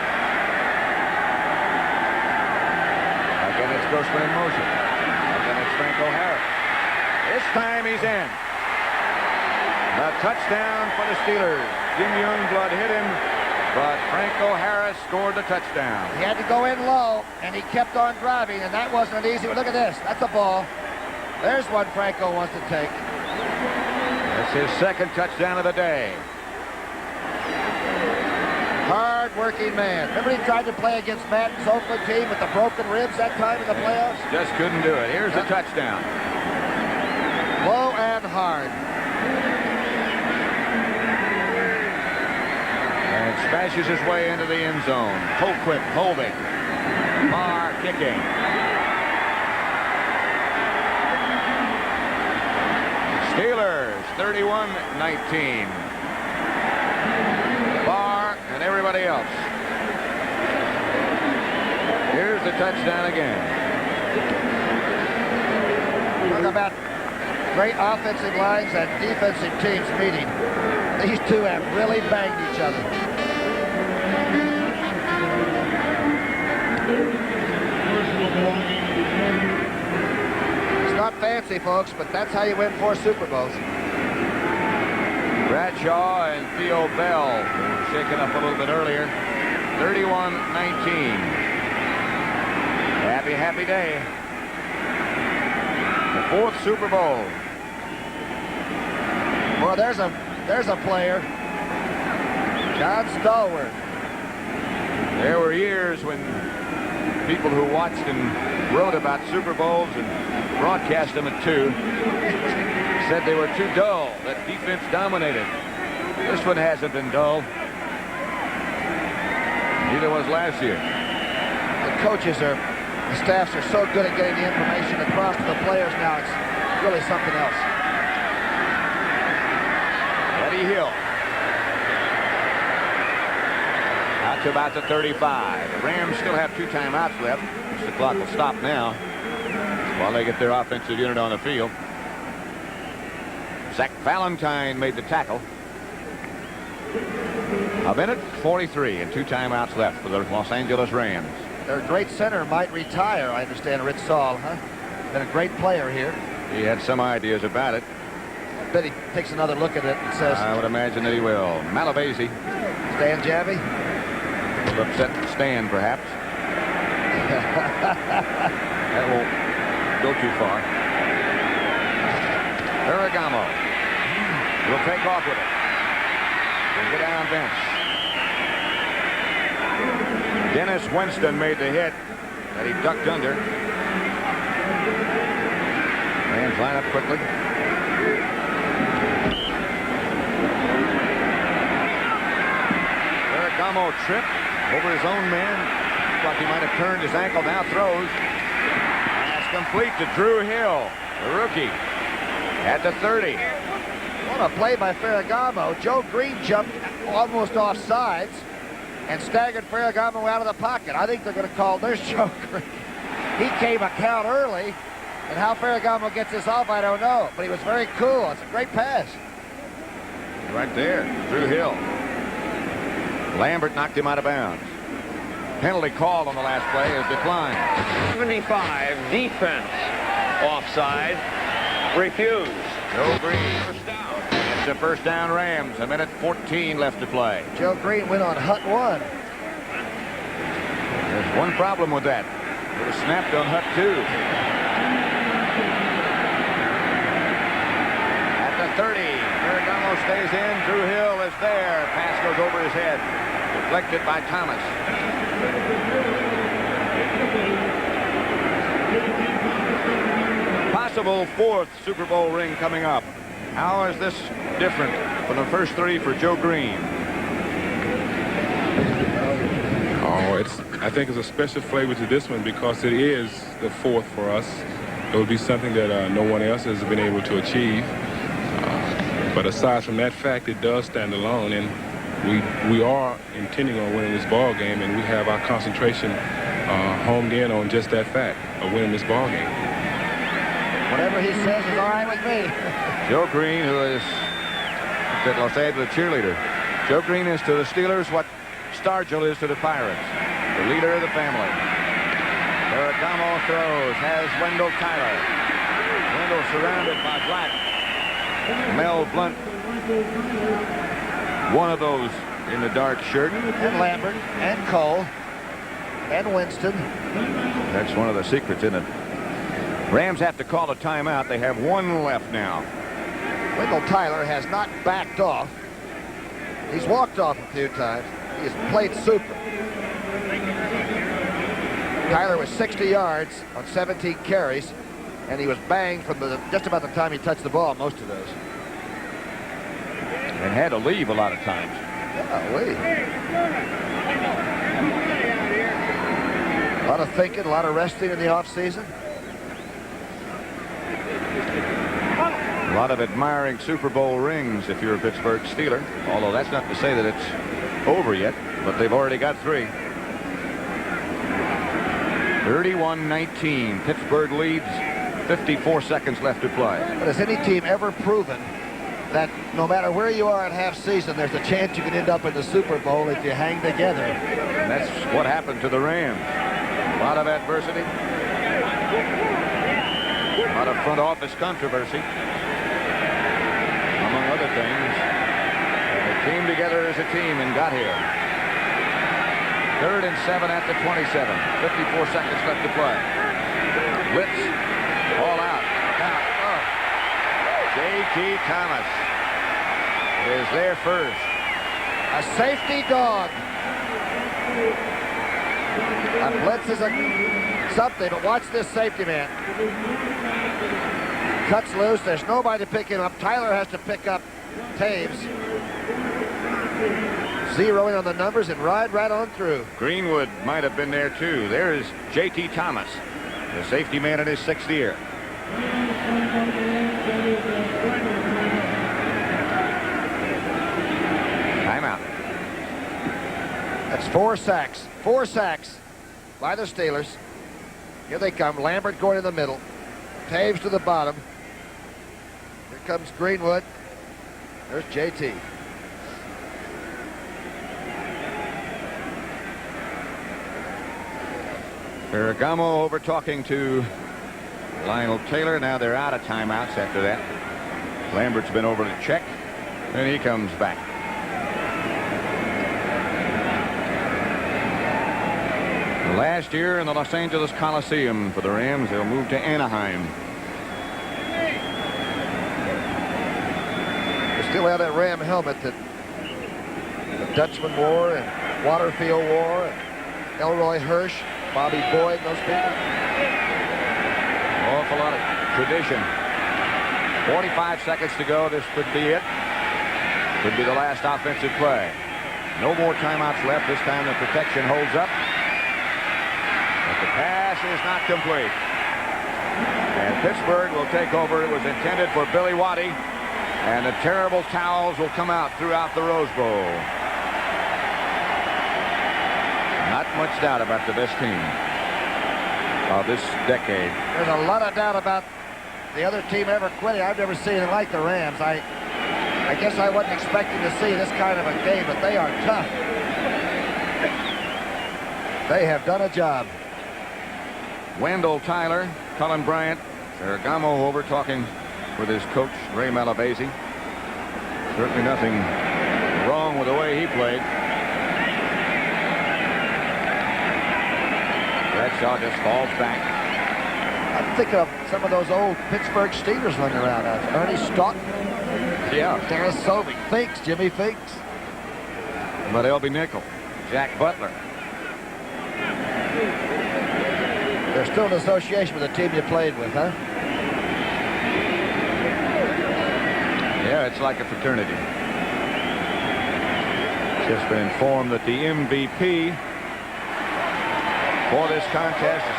Again, it's Grossman in motion. Again, it's Franco Harris. This time he's in. A touchdown for the Steelers. Jim Youngblood hit him, but Franco Harris scored the touchdown. He had to go in low, and he kept on driving, and that wasn't an easy one. Look at this. That's a ball. There's one Franco wants to take. That's his 2nd touchdown of the day. Hard-working man. Remember he tried to play against Madden's Oakland team with the broken ribs that time in the playoffs? Just couldn't do it. Here's the touchdown. Low and hard. And smashes his way into the end zone. Colquitt holding. Marr kicking. Steelers 31-19. Barr and everybody else. Here's the touchdown again. Talk about great offensive lines and defensive teams meeting. These two have really banged each other. It's not fancy, folks, but that's how you win 4 Super Bowls. Bradshaw and Theo Bell were shaken up a little bit earlier. 31-19. Happy, happy day. The 4th Super Bowl. Well, there's a player. John Stallworth. There were years when people who watched and wrote about Super Bowls and broadcast them at 2 said they were too dull, that defense dominated. This one hasn't been dull. Neither was last year. The staffs are so good at getting the information across to the players now. It's really something else. Eddie Hill. Out to about the 35. The Rams still have 2 timeouts left. The clock will stop now while they get their offensive unit on the field. Zach Valentine made the tackle. A minute 43 and 2 timeouts left for the Los Angeles Rams. Their great center might retire, I understand, Rich Saul, huh? Been a great player here. He had some ideas about it. I bet he takes another look at it and says... I would imagine that he will. Malavasi. Stan Javi? A little upset Stan, perhaps. That won't go too far. Ferragamo will take off with it. We'll get down bench. Dennis Winston made the hit that he ducked under. Rams line up quickly. Ferragamo tripped over his own man. Looked like he might have turned his ankle. Now throws. And that's complete to Drew Hill, the rookie, at the 30. What a play by Ferragamo. Joe Green jumped almost off sides and staggered Ferragamo out of the pocket. I think they're going to call this Joe Green. He came a count early, and how Ferragamo gets this off, I don't know. But he was very cool. It's a great pass. Right there, Drew Hill. Lambert knocked him out of bounds. Penalty called on the last play is declined. 75, defense. Offside. Refused. Joe Green. First down. It's a first down Rams. 1:14 left to play. Joe Green went on Hut 1. There's one problem with that. It was snapped on Hut 2. At the 30, Ferragamo stays in. Drew Hill is there. Pass goes over his head. Deflected by Thomas. Possible fourth Super Bowl ring coming up. How is this different from the first three for Joe Green? Oh, I think it's a special flavor to this one because it is the fourth for us. It would be something that no one else has been able to achieve. But aside from that fact, it does stand alone, and we are intending on winning this ball game, and we have our concentration homed in on just that fact of winning this ball game. Whatever he says is all right with me. Joe Green, who is at Los Angeles cheerleader. Joe Green is to the Steelers what Stargell is to the Pirates, the leader of the family. Ferragamo throws, has Wendell Tyler. Wendell surrounded by Black. Mel Blunt, one of those in the dark shirt. And Lambert, and Cole, and Winston. That's one of the secrets, isn't it? Rams have to call a timeout. They have one left now. Wendell Tyler has not backed off. He's walked off a few times. He has played super. Tyler was 60 yards on 17 carries, and he was banged from just about the time he touched the ball, most of those. And had to leave a lot of times. A lot of thinking, a lot of resting in the offseason. A lot of admiring Super Bowl rings if you're a Pittsburgh Steeler. Although that's not to say that it's over yet, but they've already got 3. 31-19. Pittsburgh leads. 54 seconds left to play. But has any team ever proven that no matter where you are at half season, there's a chance you can end up in the Super Bowl if you hang together? And that's what happened to the Rams. A lot of adversity. A lot of front office controversy. Among other things. They came together as a team and got here. 3rd and 7 at the 27. 54 seconds left to play. Blitz. All out. J.T. Thomas is there first. A safety dog. A blitz is something, but watch this safety man. Cuts loose. There's nobody to pick him up. Tyler has to pick up Taves. Zeroing on the numbers and ride right on through. Greenwood might have been there too. There's J.T. Thomas, the safety man in his 6th year. Timeout. That's 4 sacks. 4 sacks by the Steelers. Here they come. Lambert going in the middle. Taves to the bottom. Here comes Greenwood. There's J.T. Ferragamo over talking to Lionel Taylor. Now they're out of timeouts after that. Lambert's been over to check, and he comes back. Last year in the Los Angeles Coliseum for the Rams, they'll move to Anaheim. They still have that Ram helmet that the Dutchman wore and Waterfield wore and Elroy Hirsch, Bobby Boyd, those people. Awful lot of tradition. 45 seconds to go. This could be it. Could be the last offensive play. No more timeouts left. This time the protection holds up. But the pass is not complete. And Pittsburgh will take over. It was intended for Billy Waddy. And the terrible towels will come out throughout the Rose Bowl. Not much doubt about the best team of this decade. There's a lot of doubt about the other team ever quitting. I've never seen it like the Rams. I guess I wasn't expecting to see this kind of a game, but they are tough. They have done a job. Wendell Tyler, Cullen Bryant, Ferragamo over talking with his coach, Ray Malavasi. Certainly nothing wrong with the way he played. Bradshaw just falls back. I'm thinking of some of those old Pittsburgh Steelers running around. Ernie Stoughton. Yeah. Darris Sovik. Finks. Jimmy Finks. But L.B. Nickel. Jack Butler. They're still in association with the team you played with, huh? Yeah, it's like a fraternity. Just been informed that the MVP for this contest is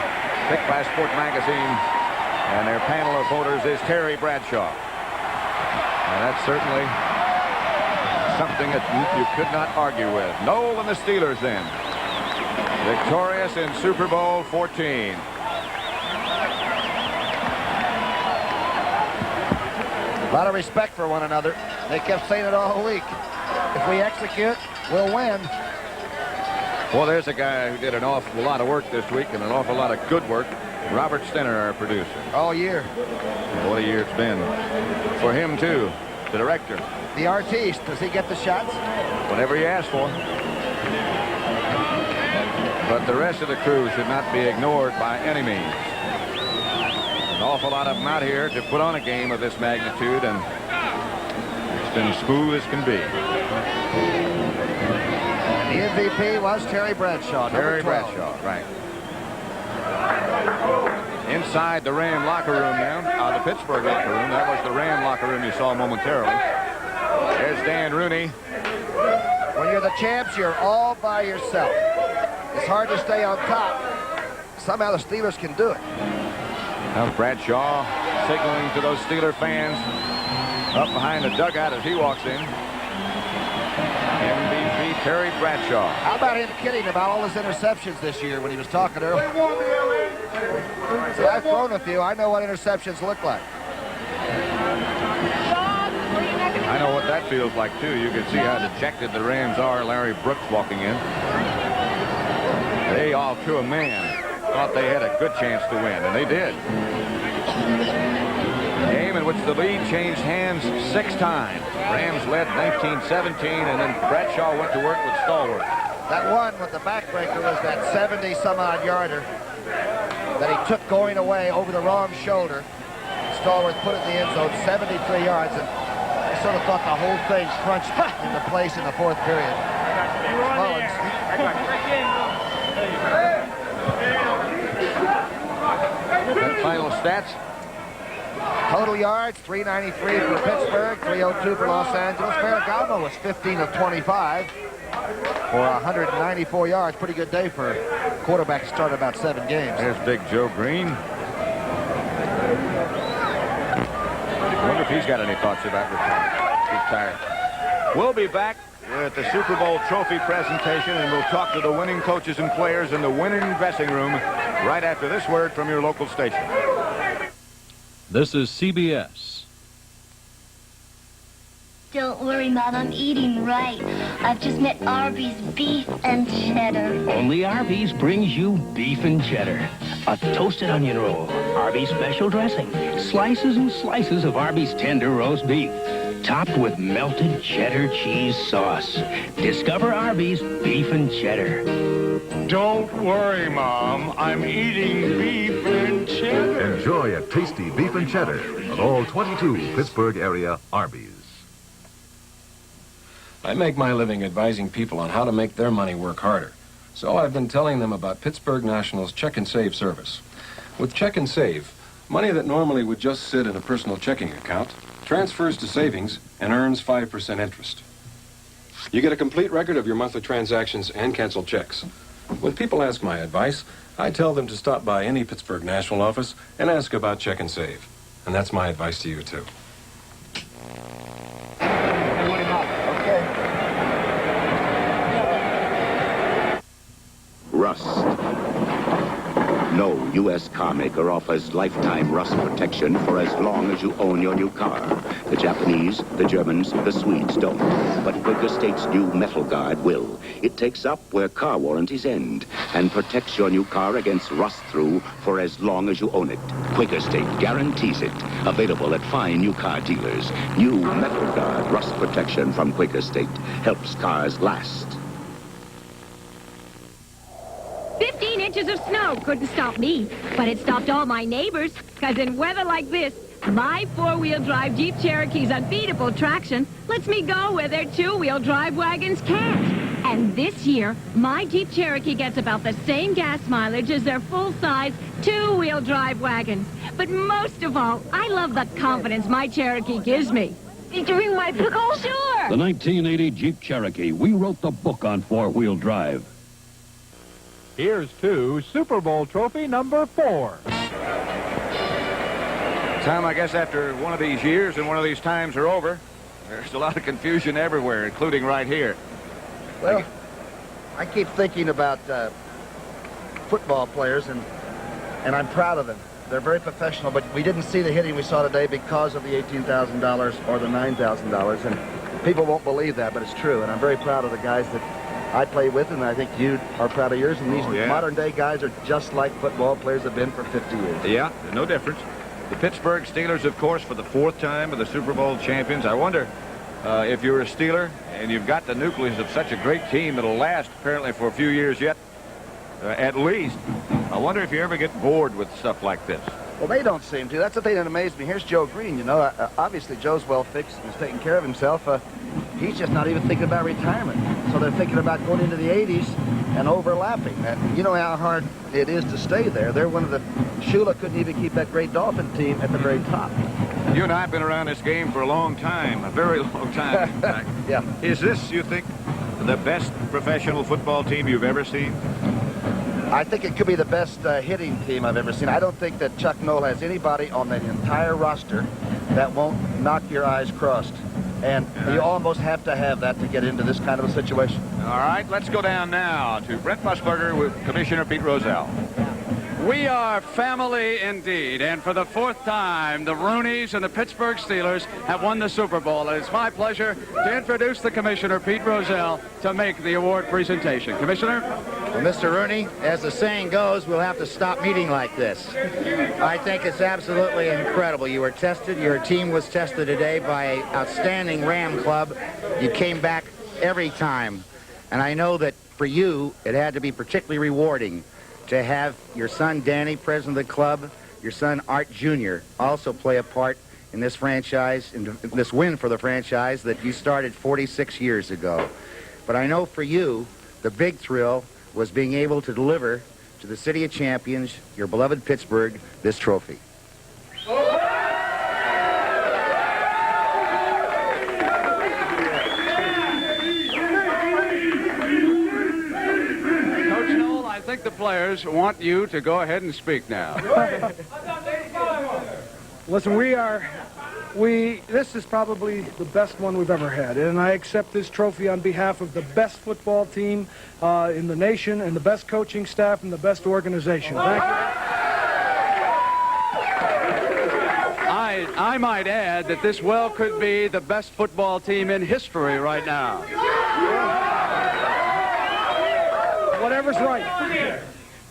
picked by Sport Magazine, and their panel of voters is Terry Bradshaw. And that's certainly something that you could not argue with. Noel and the Steelers then, victorious in Super Bowl 14. A lot of respect for one another. They kept saying it all week. If we execute, we'll win. Well, there's a guy who did an awful lot of work this week and an awful lot of good work. Robert Stenner, our producer. All year. What a year it's been. For him, too, the director. The artiste, does he get the shots? Whatever he asked for. But the rest of the crew should not be ignored by any means. An awful lot of them out here to put on a game of this magnitude, and it's been smooth as can be. The MVP was Terry Bradshaw, Terry number 12. Bradshaw, right. Inside the Ram locker room now, the Pittsburgh locker room. That was the Ram locker room you saw momentarily. There's Dan Rooney. When you're the champs, you're all by yourself. It's hard to stay on top. Somehow the Steelers can do it. Now Bradshaw signaling to those Steeler fans up behind the dugout as he walks in. MVP Terry Bradshaw. How about him kidding about all his interceptions this year when he was talking earlier? See, I've thrown a few. I know what interceptions look like. I know what that feels like, too. You can see how dejected the Rams are. Larry Brooks walking in. They all, to a man, thought they had a good chance to win, and they did. Game in which the lead changed hands 6 times. Rams led 19-17, and then Bradshaw went to work with Stallworth. That one with the backbreaker was that 70-some-odd yarder that he took going away over the wrong shoulder. Stallworth put it in the end zone, 73 yards, and I sort of thought the whole thing crunched into place in the 4th period. Mullins. Final stats. Total yards, 393 for Pittsburgh, 302 for Los Angeles. Ferragamo was 15 of 25 for 194 yards. Pretty good day for a quarterback to start about 7 games. There's Big Joe Green. I wonder if he's got any thoughts about retiring. We'll be back at the Super Bowl trophy presentation, and we'll talk to the winning coaches and players in the winning dressing room right after this word from your local station. This is CBS. Don't worry, Mom, I'm eating right. I've just met Arby's beef and cheddar. Only Arby's brings you beef and cheddar. A toasted onion roll, Arby's special dressing, slices and slices of Arby's tender roast beef, topped with melted cheddar cheese sauce. Discover Arby's beef and cheddar. Don't worry, Mom. I'm eating beef and cheddar. Enjoy a tasty beef and cheddar at all 22 Pittsburgh area Arby's. I make my living advising people on how to make their money work harder. So I've been telling them about Pittsburgh National's Check and Save service. With Check and Save, money that normally would just sit in a personal checking account transfers to savings and earns 5% interest. You get a complete record of your monthly transactions and canceled checks. When people ask my advice, I tell them to stop by any Pittsburgh National office and ask about Check and Save. And that's my advice to you, too. Rust. No U.S. car maker offers lifetime rust protection for as long as you own your new car. The Japanese, the Germans, the Swedes don't. But Quaker State's new Metal Guard will. It takes up where car warranties end and protects your new car against rust through for as long as you own it. Quaker State guarantees it. Available at fine new car dealers. New Metal Guard rust protection from Quaker State helps cars last. 15 inches of snow couldn't stop me, but it stopped all my neighbors, because in weather like this, my four-wheel drive Jeep Cherokee's unbeatable traction lets me go where their two-wheel drive wagons can't. And this year, my Jeep Cherokee gets about the same gas mileage as their full-size two-wheel drive wagons. But most of all, I love the confidence my Cherokee gives me. Did you bring my book? Oh, sure! The 1980 Jeep Cherokee. We wrote the book on four-wheel drive. Here's to Super Bowl trophy number 4. Tom, I guess after one of these years and one of these times are over, there's a lot of confusion everywhere, including right here. Well, I keep thinking about football players, and I'm proud of them. They're very professional, but we didn't see the hitting we saw today because of the $18,000 or the $9,000, and people won't believe that, but it's true, and I'm very proud of the guys that I play with, and I think you are proud of yours, and these modern-day guys are just like football players have been for 50 years. Yeah, no difference. The Pittsburgh Steelers, of course, for the 4th time are the Super Bowl champions. I wonder if you're a Steeler and you've got the nucleus of such a great team that'll last apparently for a few years yet, at least. I wonder if you ever get bored with stuff like this. Well, they don't seem to. That's the thing that amazed me. Here's Joe Green, you know. Obviously, Joe's well fixed and is taking care of himself. He's just not even thinking about retirement. So they're thinking about going into the 80s and overlapping. And you know how hard it is to stay there. They're one of the... Shula couldn't even keep that great Dolphin team at the very top. You and I have been around this game for a long time, a very long time, in fact. Yeah. Is this, you think, the best professional football team you've ever seen? I think it could be the best hitting team I've ever seen. I don't think that Chuck Noll has anybody on the entire roster that won't knock your eyes crossed. And you almost have to have that to get into this kind of a situation. All right, let's go down now to Brent Musburger with Commissioner Pete Rozelle. We are family indeed, and for the 4th time, the Rooneys and the Pittsburgh Steelers have won the Super Bowl. And it's my pleasure to introduce the Commissioner, Pete Rozelle, to make the award presentation. Commissioner? Well, Mr. Rooney, as the saying goes, we'll have to stop meeting like this. I think it's absolutely incredible. You were tested, your team was tested today by an outstanding Ram club. You came back every time. And I know that for you, it had to be particularly rewarding to have your son Danny, president of the club, your son Art Jr. also play a part in this franchise, in this win for the franchise that you started 46 years ago. But I know for you, the big thrill was being able to deliver to the city of champions, your beloved Pittsburgh, this trophy. I think the players want you to go ahead and speak now. Listen, this is probably the best one we've ever had, and I accept this trophy on behalf of the best football team in the nation and the best coaching staff and the best organization. Thank you. I might add that this well could be the best football team in history right now. Whatever's right.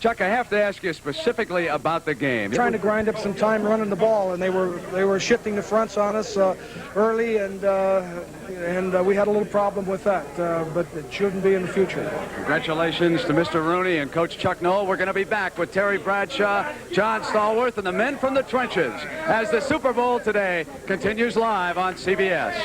Chuck, I have to ask you specifically about the game. Trying to grind up some time running the ball, and they were shifting the fronts on us early, and we had a little problem with that, but it shouldn't be in the future. Congratulations to Mr. Rooney and Coach Chuck Noll. We're going to be back with Terry Bradshaw, John Stallworth, and the men from the trenches as the Super Bowl today continues live on CBS.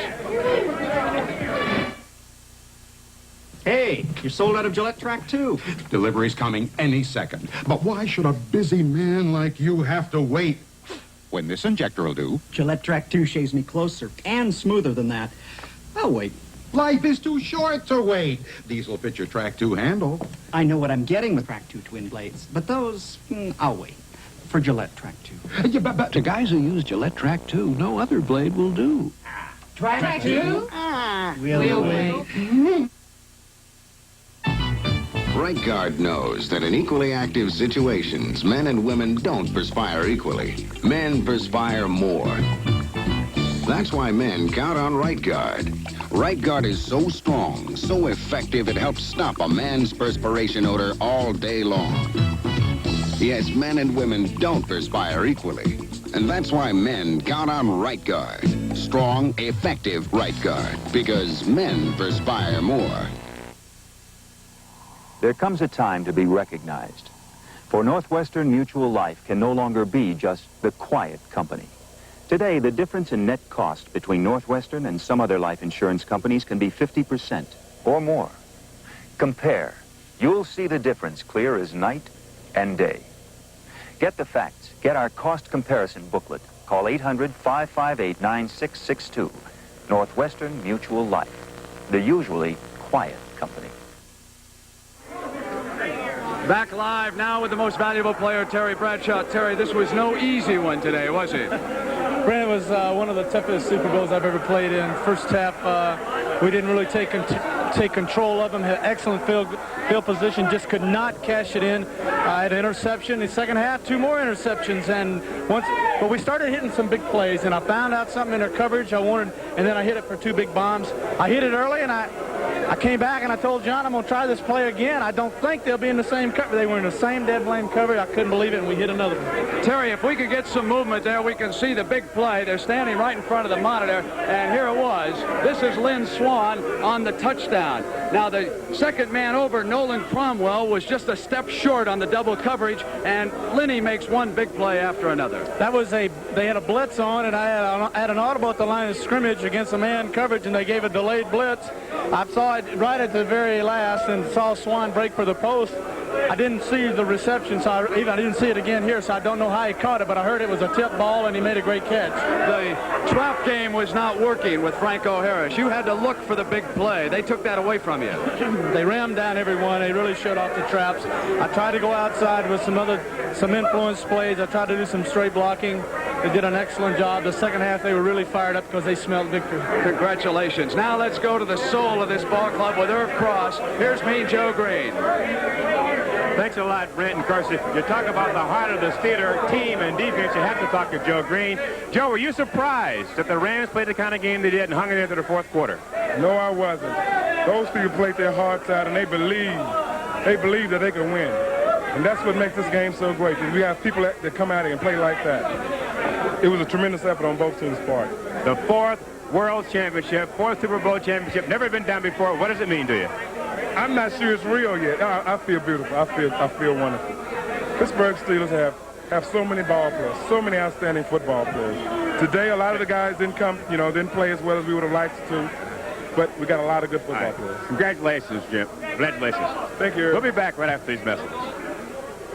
Hey, you're sold out of Gillette Track 2. Delivery's coming any second. But why should a busy man like you have to wait when this injector will do? Gillette Track 2 shaves me closer and smoother than that. I'll wait. Life is too short to wait. These will fit your Track 2 handle. I know what I'm getting with Track 2 twin blades, but those, I'll wait. For Gillette Track 2. Yeah, but to guys who use Gillette Track 2, no other blade will do. Track 2? We'll wait. Right Guard knows that in equally active situations, men and women don't perspire equally. Men perspire more. That's why men count on Right Guard. Right Guard is so strong, so effective, it helps stop a man's perspiration odor all day long. Yes, men and women don't perspire equally. And that's why men count on Right Guard. Strong, effective Right Guard. Because men perspire more. There comes a time to be recognized. For Northwestern Mutual Life can no longer be just the quiet company. Today, the difference in net cost between Northwestern and some other life insurance companies can be 50% or more. Compare. You'll see the difference clear as night and day. Get the facts. Get our cost comparison booklet. Call 800-558-9662. Northwestern Mutual Life. The usually quiet company. Back live now with the most valuable player, Terry Bradshaw. Terry, this was no easy one today, was it? Brent, it was one of the toughest Super Bowls I've ever played in. First half, we didn't really take control of them. Had excellent field position, just could not cash it in. I had an interception. In the second half, 2 more interceptions, but we started hitting some big plays, and I found out something in their coverage I wanted, and then I hit it for 2 big bombs. I hit it early, and I came back and I told John I'm going to try this play again. I don't think they'll be in the same cover. They were in the same dead blame cover. I couldn't believe it, and we hit another one. Terry, if we could get some movement there, we can see the big play. They're standing right in front of the monitor, and here it was. This is Lynn Swan on the touchdown. Now, the second man over, Nolan Cromwell, was just a step short on the double coverage, and Linney makes one big play after another. That was they had a blitz on, and I had an audible at the line of scrimmage against a man coverage, and they gave a delayed blitz. I saw it right at the very last and saw Swan break for the post. I didn't see the reception, so I didn't see it again here, so I don't know how he caught it, but I heard it was a tip ball, and he made a great catch. The trap game was not working with Franco Harris. You had to look for the big play. They took that away from you. They rammed down everyone. They really showed off the traps. I tried to go outside with some influence plays. I tried to do some straight blocking. They did an excellent job. The second half, they were really fired up because they smelled victory. Congratulations. Now let's go to the soul of this ball club with Irv Cross. Here's Mean Joe Green. Thanks a lot, Brent. And of course, if you talk about the heart of the Steeler team and defense, you have to talk to Joe Green. Joe, were you surprised that the Rams played the kind of game they did and hung in there to the fourth quarter? No, I wasn't. Those people played their hearts out, and they believe that they can win. And that's what makes this game so great, because we have people that come out here and play like that. It was a tremendous effort on both teams' part. The 4th World Championship, 4th Super Bowl championship, never been done before. What does it mean to you? I'm not sure it's real yet. I feel beautiful. I feel wonderful. Pittsburgh Steelers have so many ball players, so many outstanding football players. Today, a lot of the guys didn't play as well as we would have liked to, but we got a lot of good football players. Congratulations, Jim. Congratulations. Thank you. We'll be back right after these messages.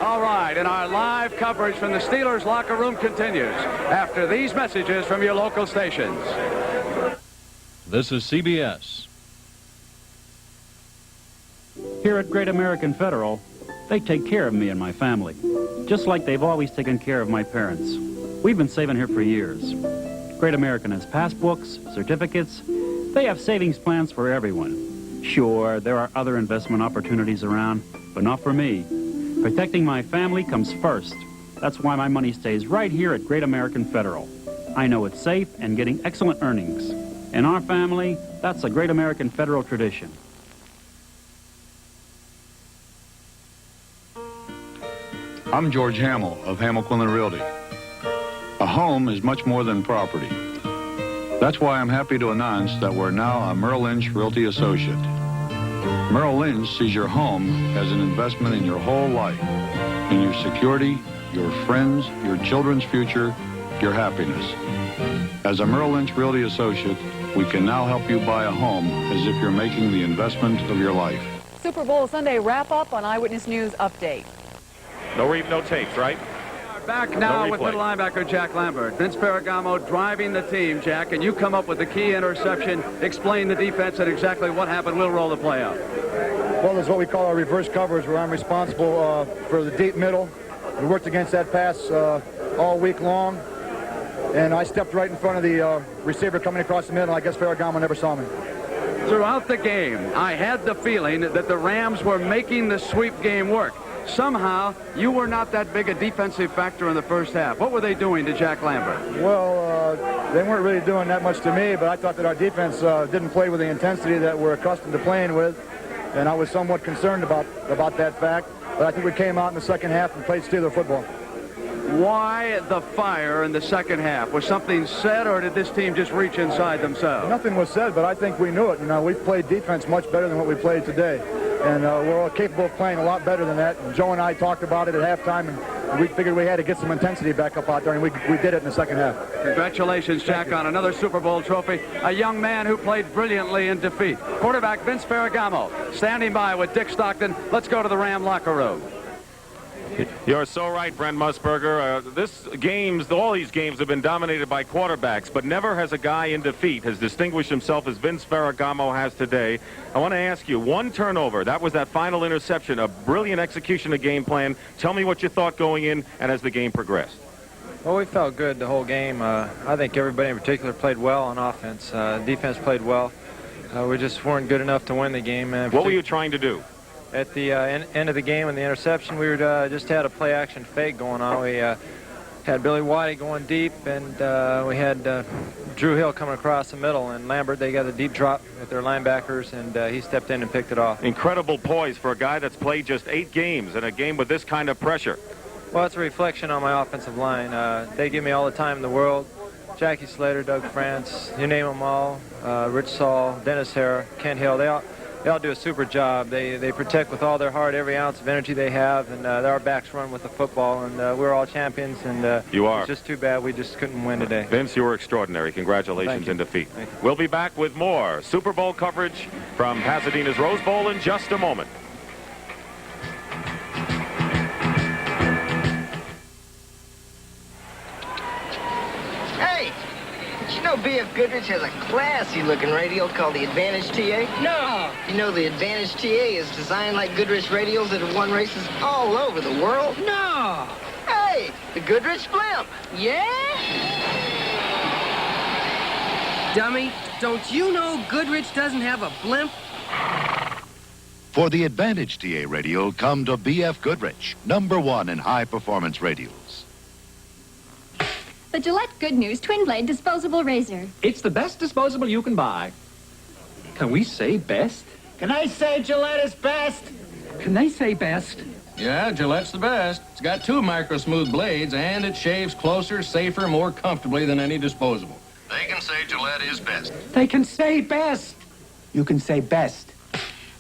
All right, and our live coverage from the Steelers locker room continues after these messages from your local stations. This is CBS. Here at Great American Federal, they take care of me and my family, just like they've always taken care of my parents. We've been saving here for years. Great American has passbooks, certificates. They have savings plans for everyone. Sure, there are other investment opportunities around, but not for me. Protecting my family comes first. That's why my money stays right here at Great American Federal. I know it's safe and getting excellent earnings. In our family, that's a Great American Federal tradition. I'm George Hamill of Hamill Quinlan Realty. A home is much more than property. That's why I'm happy to announce that we're now a Merrill Lynch Realty Associate. Merrill Lynch sees your home as an investment in your whole life, in your security, your friends, your children's future, your happiness. As a Merrill Lynch Realty Associate, we can now help you buy a home as if you're making the investment of your life. Super Bowl Sunday wrap-up on Eyewitness News Update. No tapes, right? Back now with middle linebacker Jack Lambert. Vince Ferragamo driving the team, Jack, and you come up with the key interception. Explain the defense and exactly what happened. We'll roll the play out. Well, there's what we call our reverse coverage, where I'm responsible for the deep middle. We worked against that pass all week long, and I stepped right in front of the receiver coming across the middle. I guess Ferragamo never saw me. Throughout the game, I had the feeling that the Rams were making the sweep game work. Somehow, you were not that big a defensive factor in the first half. What were they doing to Jack Lambert? Well, they weren't really doing that much to me, but I thought that our defense didn't play with the intensity that we're accustomed to playing with, and I was somewhat concerned about that fact. But I think we came out in the second half and played Steeler football. Why the fire in the second half? Was something said, or did this team just reach inside themselves? Nothing was said, but I think we knew it. You know, we played defense much better than what we played today. And we're all capable of playing a lot better than that. And Joe and I talked about it at halftime, and we figured we had to get some intensity back up out there, and we did it in the second half. Congratulations, Jack, on another Super Bowl trophy. A young man who played brilliantly in defeat. Quarterback Vince Ferragamo standing by with Dick Stockton. Let's go to the Ram locker room. You're so right, Brent Musburger. All these games have been dominated by quarterbacks, but never has a guy in defeat has distinguished himself as Vince Ferragamo has today. I want to ask you, one turnover, that was that final interception, a brilliant execution of game plan. Tell me what you thought going in and as the game progressed. Well, we felt good the whole game. I think everybody in particular played well on offense. Defense played well. We just weren't good enough to win the game. What were you trying to do? At the end of the game and the interception, we just had a play-action fake going on. We had Billy Waddy going deep, and we had Drew Hill coming across the middle, and Lambert, they got a deep drop with their linebackers, and he stepped in and picked it off. Incredible poise for a guy that's played just 8 games in a game with this kind of pressure. Well, it's a reflection on my offensive line. They give me all the time in the world. Jackie Slater, Doug France, you name them all. Rich Saul, Dennis Hare, Kent Hill, they all do a super job. They protect with all their heart every ounce of energy they have, and our backs run with the football, and we're all champions, and you are. It's just too bad we just couldn't win today. Vince, you were extraordinary. Congratulations in defeat. We'll be back with more Super Bowl coverage from Pasadena's Rose Bowl in just a moment. You know B.F. Goodrich has a classy-looking radio called the Advantage TA? No. You know the Advantage TA is designed like Goodrich radios that have won races all over the world? No. Hey, the Goodrich Blimp. Yeah? Dummy, don't you know Goodrich doesn't have a blimp? For the Advantage TA radio, come to B.F. Goodrich, #1 in high-performance radios. The Gillette Good News Twin Blade Disposable Razor. It's the best disposable you can buy. Can we say best? Can I say Gillette is best? Can they say best? Yeah, Gillette's the best. It's got 2 micro-smooth blades, and it shaves closer, safer, more comfortably than any disposable. They can say Gillette is best. They can say best. You can say best.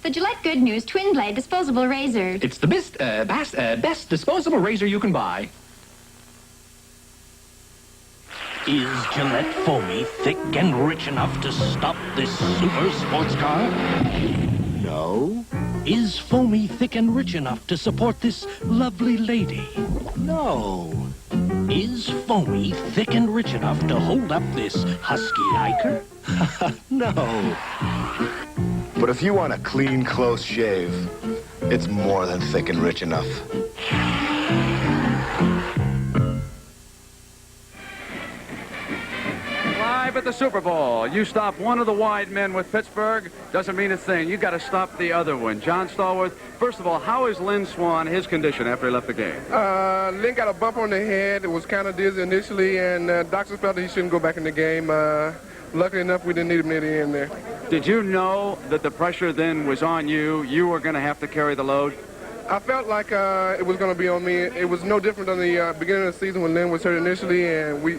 The Gillette Good News Twin Blade Disposable Razor. It's the best disposable razor you can buy. Is Gillette foamy thick and rich enough to stop this super sports car? No. Is foamy thick and rich enough to support this lovely lady? No. Is foamy thick and rich enough to hold up this husky hiker? No. But if you want a clean, close shave, it's more than thick and rich enough. Live at the Super Bowl, you stop one of the wide men with Pittsburgh, doesn't mean a thing. You got to stop the other one. John Stallworth, first of all, how is Lynn Swann, his condition after he left the game? Lynn got a bump on the head. It was kind of dizzy initially, and doctors felt that he shouldn't go back in the game. Luckily enough, we didn't need him near the end there. Did you know that the pressure then was on you? You were going to have to carry the load? I felt like it was going to be on me. It was no different than the beginning of the season when Lynn was hurt initially, and we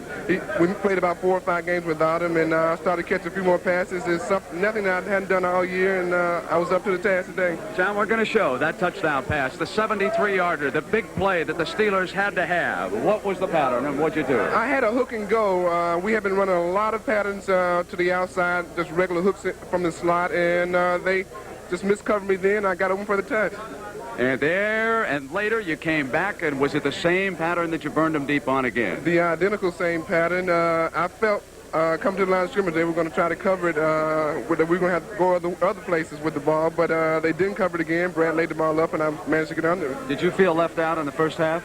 played about 4 or 5 games without him, and I started catching a few more passes. It's nothing that I hadn't done all year, and I was up to the task today. John, we're going to show that touchdown pass, the 73-yarder, the big play that the Steelers had to have. What was the pattern, and what'd you do? I had a hook and go. We have been running a lot of patterns to the outside, just regular hooks from the slot, and they just miscovered me then. I got open for the touch. And there, and later you came back, and was it the same pattern that you burned them deep on again? The identical same pattern. I felt come to the line of scrimmage, they were going to try to cover it. We were going to have to go other places with the ball, but they didn't cover it again. Brad laid the ball up, and I managed to get under it. Did you feel left out in the first half?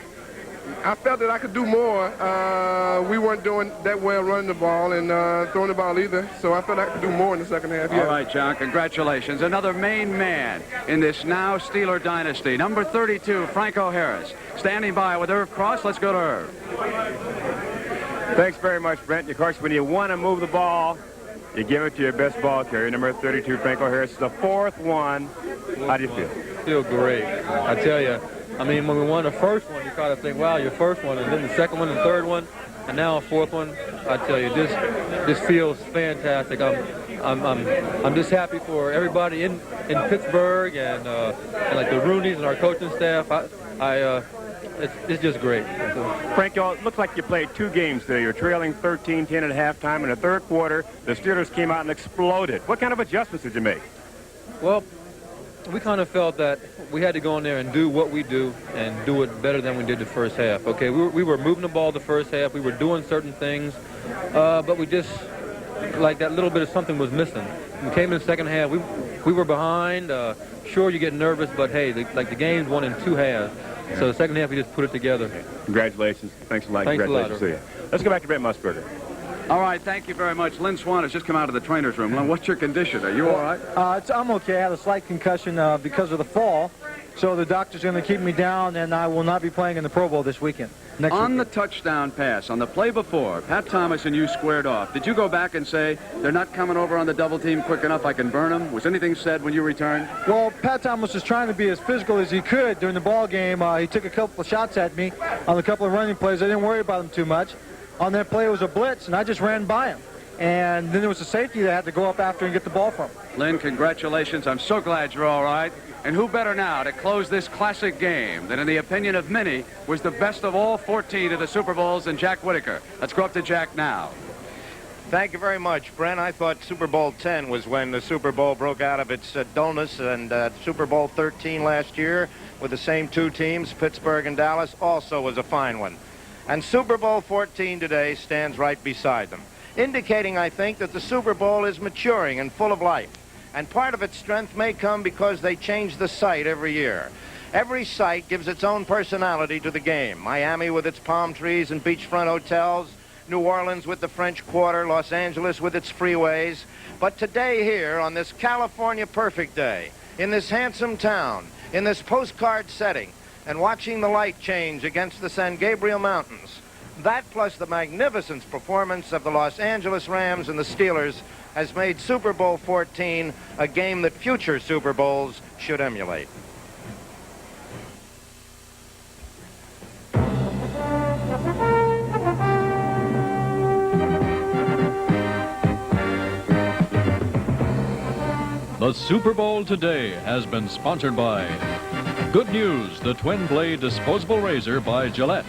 I felt that I could do more. We weren't doing that well running the ball and throwing the ball either, so I felt I could do more in the second half. All right, John, congratulations. Another main man in this now Steeler dynasty, number 32, Franco Harris. Standing by with Irv Cross. Let's go to Irv. Thanks very much, Brent. Of course, when you want to move the ball, you give it to your best ball carrier, number 32, Franco Harris. The fourth one. How do you feel? Feel great. I tell you, I mean, when we won the first one, you kind of think, wow, your first one, and then the second one, and third one, and now a fourth one. I tell you, this feels fantastic. I'm just happy for everybody in Pittsburgh and like the Rooneys and our coaching staff. It's just great. Franco, it looks like you played 2 games today. You're trailing 13-10 at halftime. In the third quarter, the Steelers came out and exploded. What kind of adjustments did you make? Well, we kind of felt that we had to go in there and do what we do and do it better than we did the first half. Okay, we were moving the ball the first half. We were doing certain things, but we just, like that little bit of something was missing. We came in the second half. We were behind. Sure, you get nervous, but hey, the game's won in 2 halves. So the second half, we just put it together. Congratulations. Thanks a lot. Thanks Congratulations a lot. to you. Let's go back to Brent Musburger. All right, thank you very much. Lynn Swan has just come out of the trainer's room. Lynn, what's your condition? Are you all right? I'm okay. I had a slight concussion because of the fall. So the doctor's going to keep me down, and I will not be playing in the Pro Bowl this weekend. On the touchdown pass, on the play before, Pat Thomas and you squared off. Did you go back and say, they're not coming over on the double team quick enough, I can burn them? Was anything said when you returned? Well, Pat Thomas was trying to be as physical as he could during the ball game. He took a couple of shots at me on a couple of running plays. I didn't worry about him too much. On that play, it was a blitz, and I just ran by him. And then there was a safety that had to go up after and get the ball from him. Lynn, congratulations. I'm so glad you're all right. And who better now to close this classic game than, in the opinion of many, was the best of all 14 of the Super Bowls than Jack Whitaker. Let's go up to Jack now. Thank you very much, Brent. I thought Super Bowl 10 was when the Super Bowl broke out of its dullness, and Super Bowl 13 last year with the same 2 teams, Pittsburgh and Dallas, also was a fine one. And Super Bowl 14 today stands right beside them, indicating, I think, that the Super Bowl is maturing and full of life. And part of its strength may come because they change the site every year. Every site gives its own personality to the game. Miami with its palm trees and beachfront hotels, New Orleans with the French Quarter, Los Angeles with its freeways. But today here, on this California perfect day, in this handsome town, in this postcard setting, and watching the light change against the San Gabriel Mountains, that plus the magnificent performance of the Los Angeles Rams and the Steelers has made Super Bowl 14 a game that future Super Bowls should emulate. The Super Bowl today has been sponsored by Good News, the Twin Blade Disposable Razor by Gillette.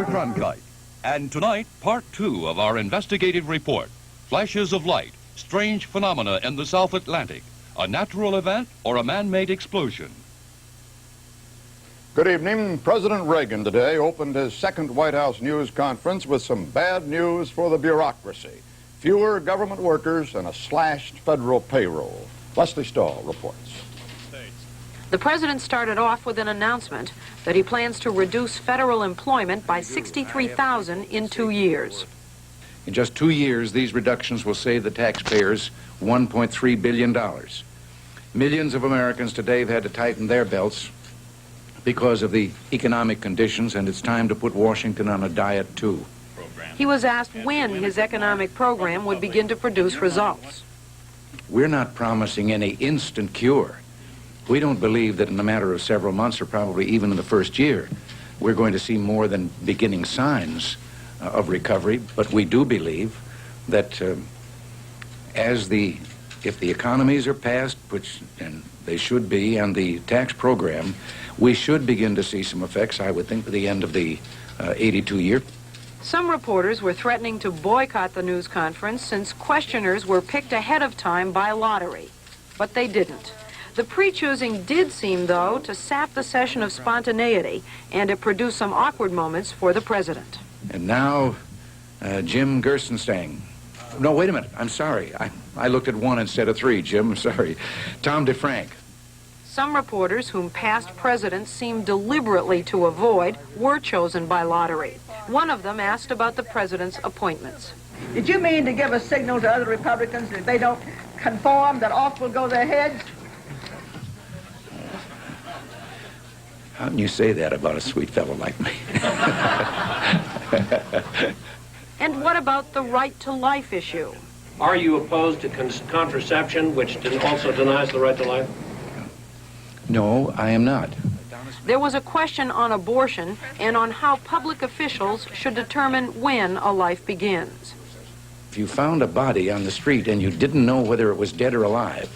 Cronkite. And tonight, part 2 of our investigative report. Flashes of light, strange phenomena in the South Atlantic. A natural event or a man-made explosion? Good evening. President Reagan today opened his second White House news conference with some bad news for the bureaucracy. Fewer government workers and a slashed federal payroll. Leslie Stahl reports. The president started off with an announcement that he plans to reduce federal employment by 63,000 in 2 years. In just 2 years, these reductions will save the taxpayers $1.3 billion. Millions of Americans today have had to tighten their belts because of the economic conditions, and it's time to put Washington on a diet, too. He was asked when his economic program would begin to produce results. We're not promising any instant cure. We don't believe that in a matter of several months, or probably even in the first year, we're going to see more than beginning signs of recovery. But we do believe that if the economies are passed, which and they should be, and the tax program, we should begin to see some effects, I would think, by the end of the 82 year. Some reporters were threatening to boycott the news conference since questioners were picked ahead of time by lottery. But they didn't. The pre-choosing did seem, though, to sap the session of spontaneity, and it produced some awkward moments for the president. And now, Jim Gerstenstang. No, wait a minute. I'm sorry. I looked at 1 instead of 3, Jim. I'm sorry. Tom DeFrank. Some reporters whom past presidents seemed deliberately to avoid were chosen by lottery. One of them asked about the president's appointments. Did you mean to give a signal to other Republicans that if they don't conform, that off will go their heads? How can you say that about a sweet fellow like me? And what about the right to life issue? Are you opposed to contraception, which also denies the right to life? No, I am not. There was a question on abortion and on how public officials should determine when a life begins. If you found a body on the street and you didn't know whether it was dead or alive,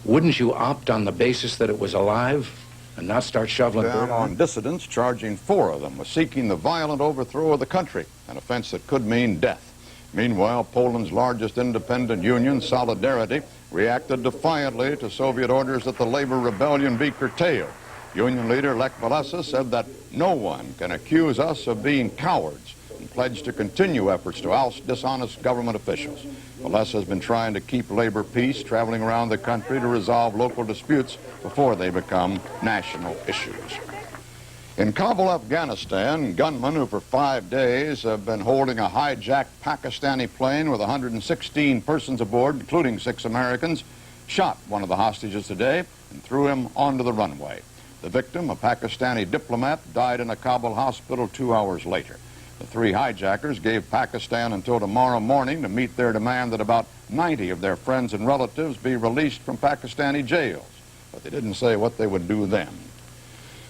wouldn't you opt on the basis that it was alive and not start shoveling Down dirt on dissidents, charging 4 of them with seeking the violent overthrow of the country, an offense that could mean death. Meanwhile, Poland's largest independent union, Solidarity, reacted defiantly to Soviet orders that the labor rebellion be curtailed. Union leader Lech Walesa said that no one can accuse us of being cowards and pledged to continue efforts to oust dishonest government officials. Walesa has been trying to keep labor peace, traveling around the country to resolve local disputes before they become national issues. In Kabul, Afghanistan, gunmen who for 5 days have been holding a hijacked Pakistani plane with 116 persons aboard, including 6 Americans, shot one of the hostages today and threw him onto the runway. The victim, a Pakistani diplomat, died in a Kabul hospital 2 hours later. The 3 hijackers gave Pakistan until tomorrow morning to meet their demand that about 90 of their friends and relatives be released from Pakistani jails, but they didn't say what they would do then.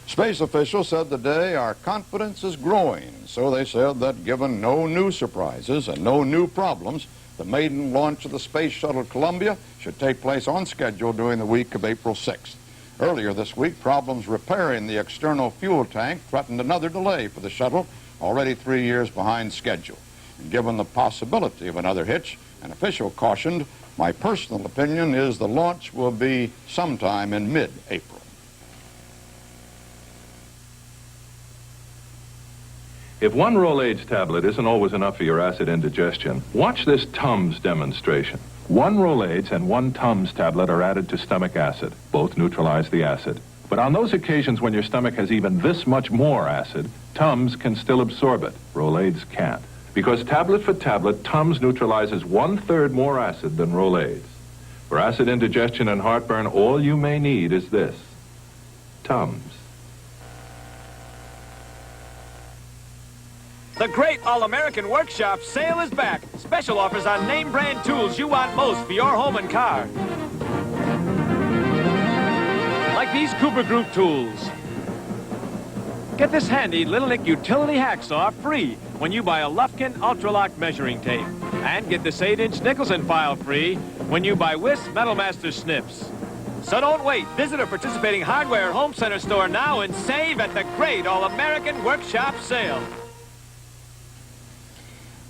Space officials said today our confidence is growing, so they said that given no new surprises and no new problems, the maiden launch of the Space Shuttle Columbia should take place on schedule during the week of April 6th. Earlier this week, problems repairing the external fuel tank threatened another delay for the shuttle, already 3 years behind schedule. And given the possibility of another hitch, an official cautioned, my personal opinion is the launch will be sometime in mid-April. If one Rolaids tablet isn't always enough for your acid indigestion, watch this Tums demonstration. 1 Rolaids and 1 Tums tablet are added to stomach acid. Both neutralize the acid. But on those occasions when your stomach has even this much more acid, Tums can still absorb it. Rolaids can't. Because tablet for tablet, Tums neutralizes 1/3 more acid than Rolaids. For acid indigestion and heartburn, all you may need is this. Tums. The great All-American Workshop sale is back. Special offers on name brand tools you want most for your home and car. Like these Cooper Group tools. Get this handy Little-Nick utility hacksaw free when you buy a Lufkin Ultralock measuring tape. And get this 8-inch Nicholson file free when you buy Wiss Metal Master snips. So don't wait. Visit a participating hardware home center store now and save at the great All-American Workshop sale.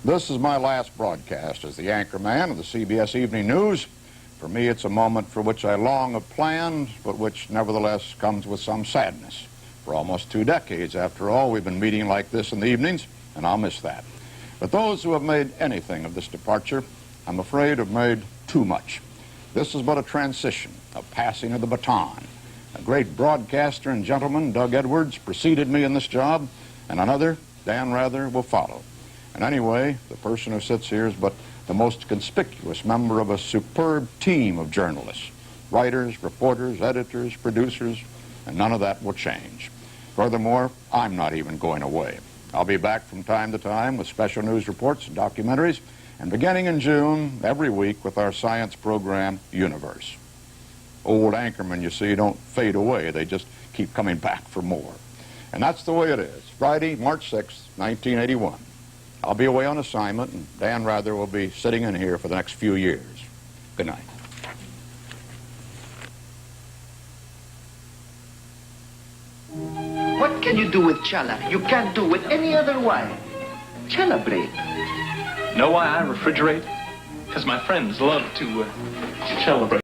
This is my last broadcast as the anchorman of the CBS Evening News. For me, it's a moment for which I long have planned, but which nevertheless comes with some sadness. For almost 2 decades, after all, we've been meeting like this in the evenings, and I'll miss that. But those who have made anything of this departure, I'm afraid, have made too much. This is but a transition, a passing of the baton. A great broadcaster and gentleman, Doug Edwards, preceded me in this job, and another, Dan Rather, will follow. And anyway, the person who sits here is but the most conspicuous member of a superb team of journalists, writers, reporters, editors, producers, and none of that will change. Furthermore, I'm not even going away. I'll be back from time to time with special news reports and documentaries, and beginning in June, every week with our science program, Universe. Old anchormen, you see, don't fade away. They just keep coming back for more. And that's the way it is. Friday, March 6th, 1981. I'll be away on assignment, and Dan Rather will be sitting in here for the next few years. Good night. What can you do with challah? You can't do with any other wine. Celebrate. Know why I refrigerate? Because my friends love to celebrate.